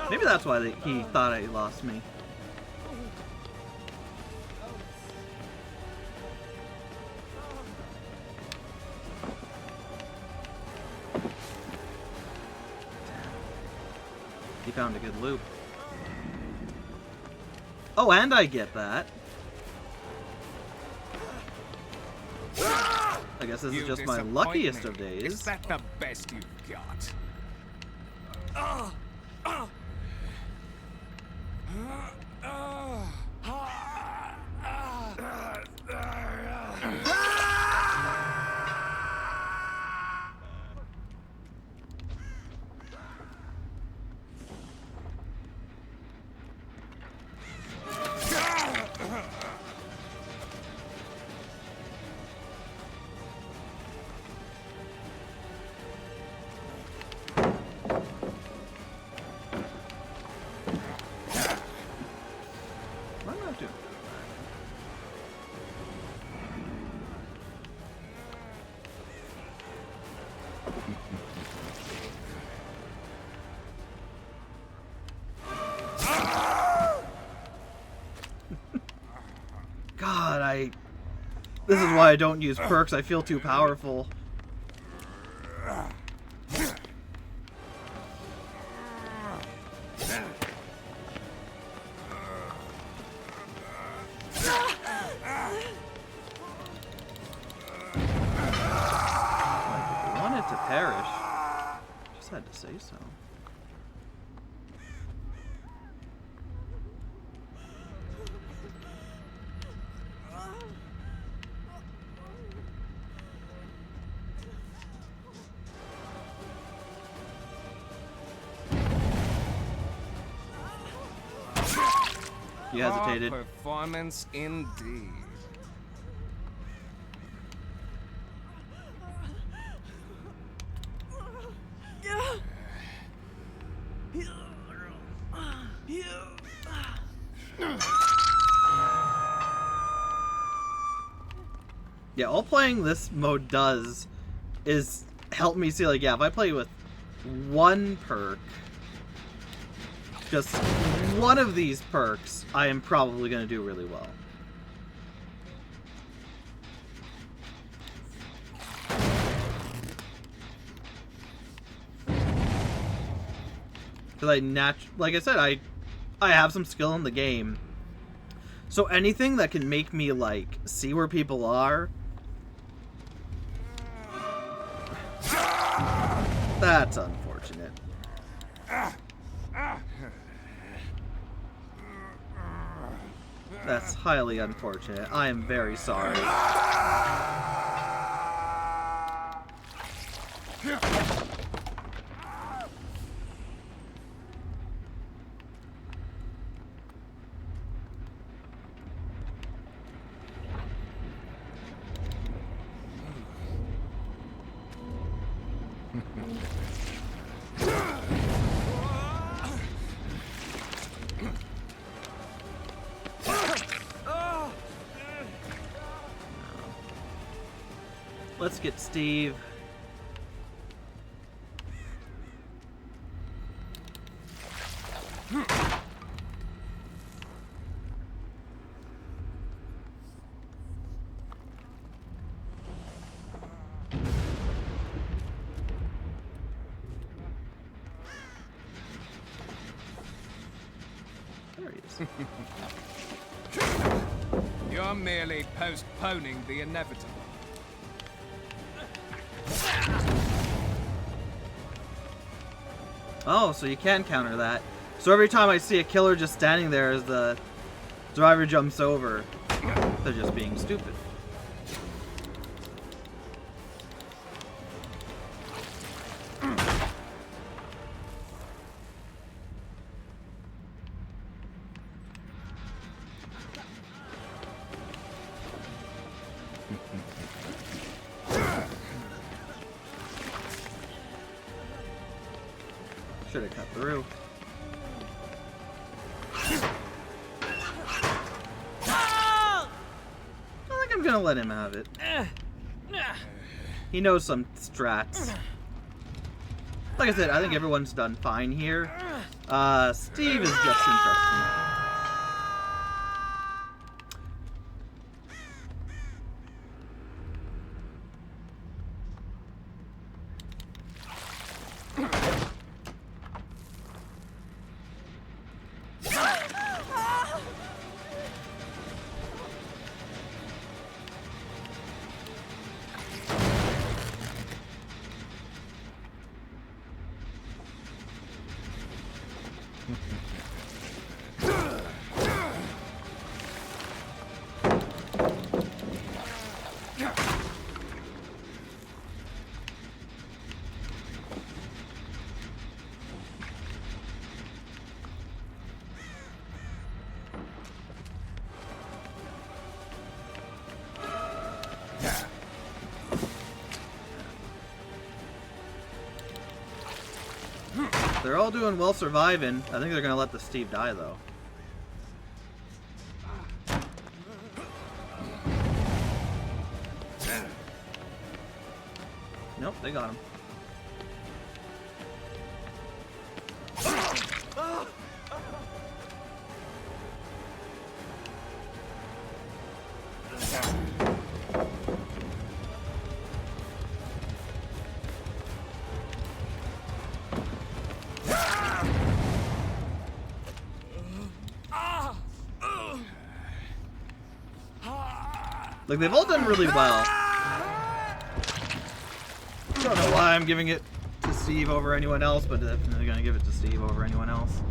Maybe that's why he thought he lost me. He found a good loop. Oh, and I get that. I guess this is just my luckiest of days. Is that the best you've got? God, this is why I don't use perks. I feel too powerful. I wanted to perish. Just had to say so. You hesitated. Performance indeed. Yeah, all playing this mode does is help me see, like, yeah, if I play with one perk, just one of these perks, I am probably going to do really well. Because like I said, I have some skill in the game. So anything that can make me, like, see where people are, that's unfortunate. That's highly unfortunate. I am very sorry. Let's get Steve. There he is. You're merely postponing the inevitable. Oh, so you can counter that. So every time I see a killer just standing there as the driver jumps over, they're just being stupid. Should have cut through. I think I'm gonna let him have it. He knows some strats. Like I said, I think everyone's done fine here. Steve is just interesting. They're all doing well surviving. I think they're gonna let the Steve die though. Nope, they got him. Like, they've all done really well. Don't know why I'm giving it to Steve over anyone else, but definitely gonna give it to Steve over anyone else.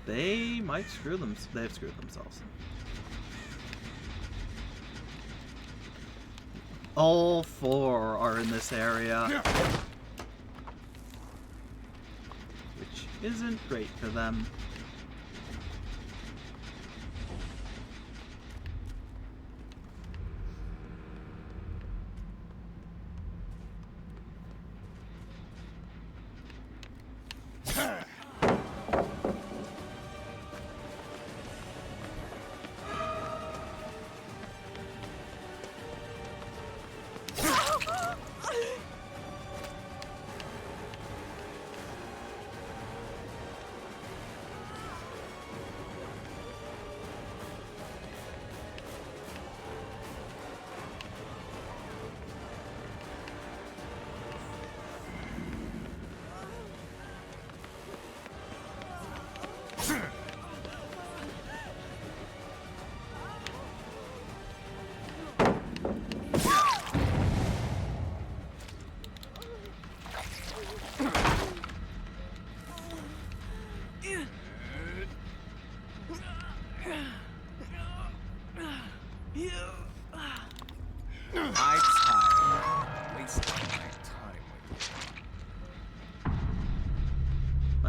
They might screw them. They've screwed themselves. All four are in this area, which isn't great for them.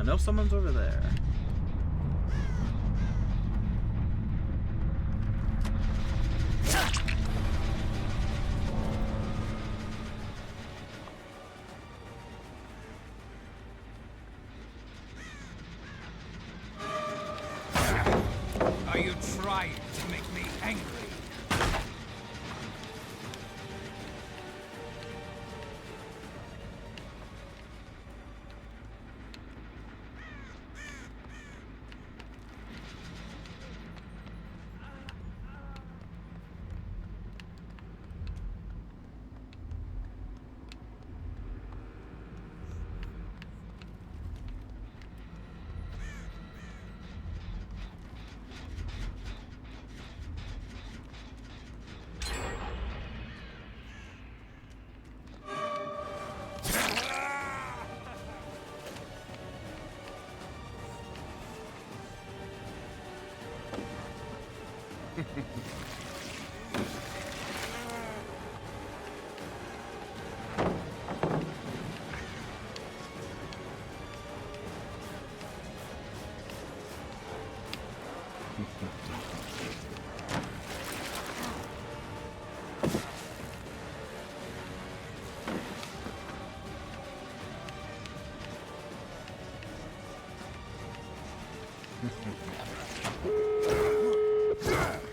I know someone's over there. Are you trying to make me angry?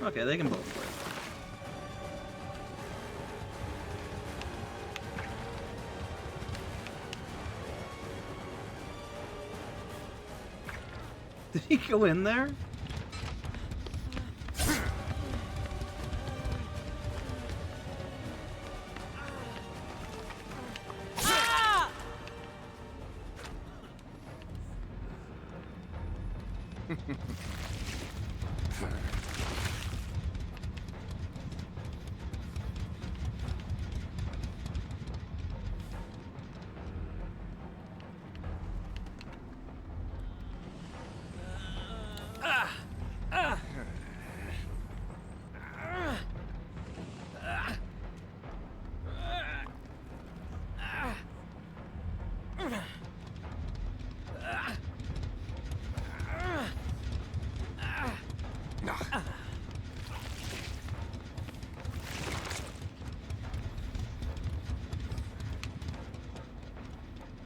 Okay, they can both play. Did he go in there?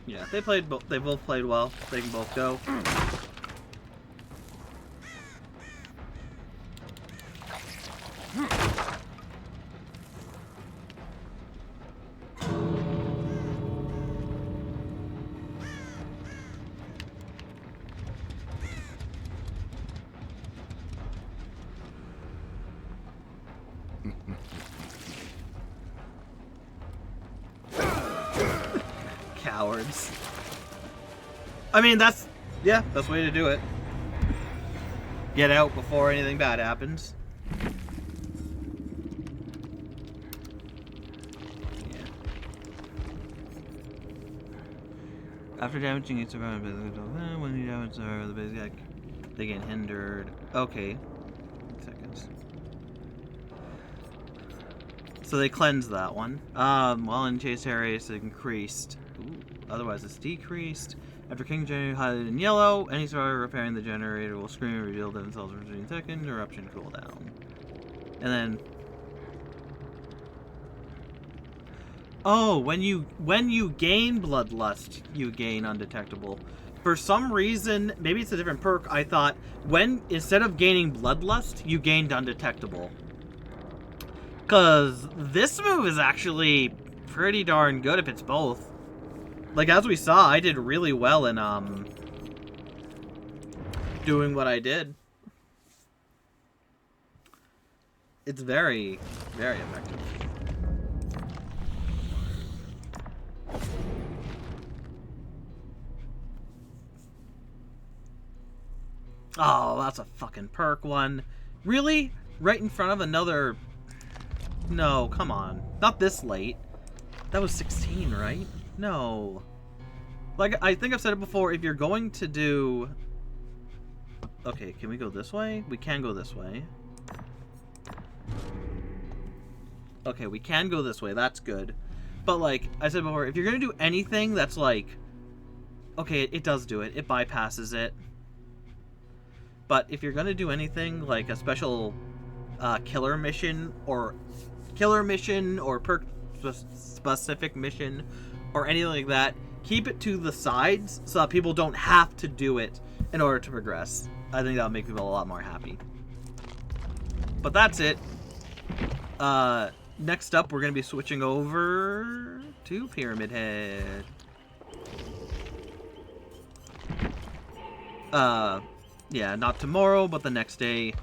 Yeah, they played. They both played well. They can both go. Cowards. I mean, that's the way to do it. Get out before anything bad happens. Yeah. After damaging each survivor, when you damage the base, they get hindered. Okay. Seconds. So they cleansed that one. While in chase area, it's increased. Ooh, otherwise, it's decreased. After King Generator highlighted in yellow, any survivor repairing the generator will scream and reveal themselves for 15 seconds. Eruption cooldown. And then, oh, when you gain Bloodlust, you gain Undetectable. For some reason, maybe it's a different perk. I thought instead of gaining Bloodlust, you gained Undetectable. Cause this move is actually pretty darn good if it's both. Like, as we saw, I did really well in, doing what I did. It's very, very effective. Oh, that's a fucking perk one. Really? Right in front of another... No, come on. Not this late. That was 16, right? No. Like, I think I've said it before, if you're going to do... Okay, can we go this way? We can go this way. Okay, we can go this way. That's good. But, like I said before, if you're going to do anything that's, like, Okay, it does do it. It bypasses it. But if you're gonna do anything like a special killer mission or perk specific mission or anything like that, keep it to the sides so that people don't have to do it in order to progress. I think that'll make people a lot more happy. But that's it. Next up, we're going to be switching over to Pyramid Head. Yeah, not tomorrow, but the next day.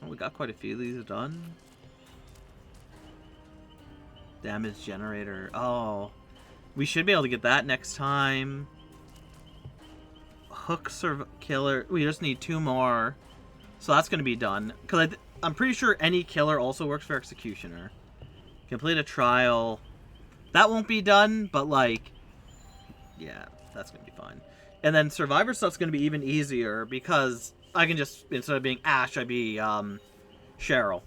Oh, we got quite a few of these done. Damage generator. Oh, we should be able to get that next time. Hook killer. We just need 2 more, so that's going to be done. Because I'm pretty sure any killer also works for executioner. Complete a trial. That won't be done, but like, yeah, that's going to be fine. And then survivor stuff's going to be even easier because I can just, instead of being Ash, I'd be Cheryl.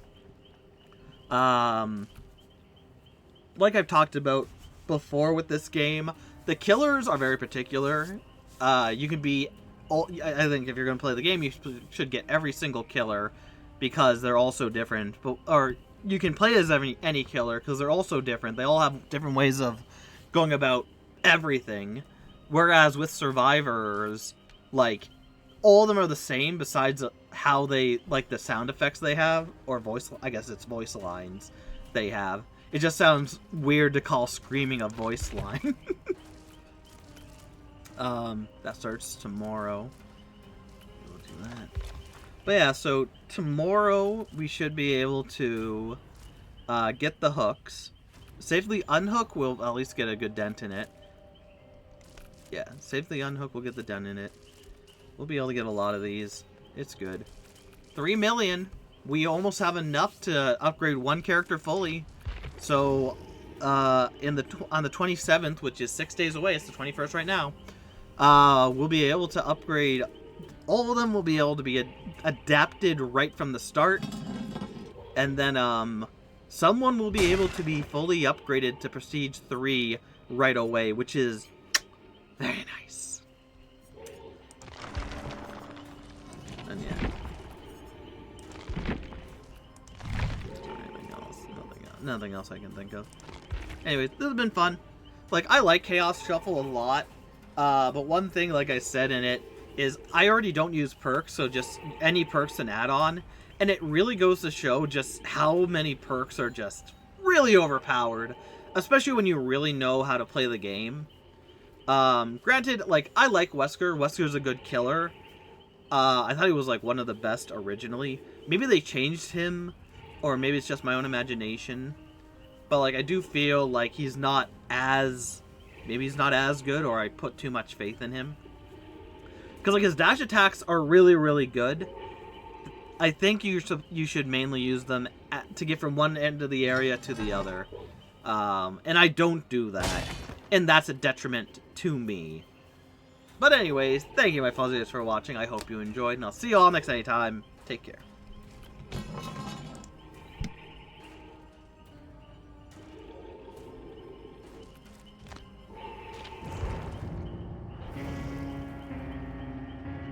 Like I've talked about before with this game, the killers are very particular. You can be, I think if you're going to play the game, you should get every single killer because they're all so different. Or you can play as any killer because they're all so different. They all have different ways of going about everything. Whereas with survivors, like, all of them are the same besides how they, like, the sound effects they have, or voice, I guess it's voice lines they have. It just sounds weird to call screaming a voice line. That starts tomorrow. We'll do that. But yeah, so tomorrow we should be able to get the hooks. Safely unhook, we'll at least get a good dent in it. Yeah, safely unhook, we'll get the dent in it. We'll be able to get a lot of these. It's good. 3 million. We almost have enough to upgrade 1 character fully. So, on the 27th, which is 6 days away, it's the 21st right now, we'll be able to upgrade. All of them will be able to be adapted right from the start. And then, someone will be able to be fully upgraded to Prestige 3 right away, which is very nice. And yeah. Nothing else I can think of. Anyways, this has been fun. Like, I like Chaos Shuffle a lot. But one thing, like I said in it, is I already don't use perks, so just any perks an add-on. And it really goes to show just how many perks are just really overpowered. Especially when you really know how to play the game. Granted, like, I like Wesker. Wesker's a good killer. I thought he was, like, one of the best originally. Maybe they changed him, or maybe it's just my own imagination. But, like, I do feel like he's not as... Maybe he's not as good, or I put too much faith in him. Because, like, his dash attacks are really, really good. I think you should mainly use them to get from one end of the area to the other. And I don't do that. And that's a detriment to me. But anyways, thank you, my fuzzies, for watching. I hope you enjoyed, and I'll see you all next time. Take care.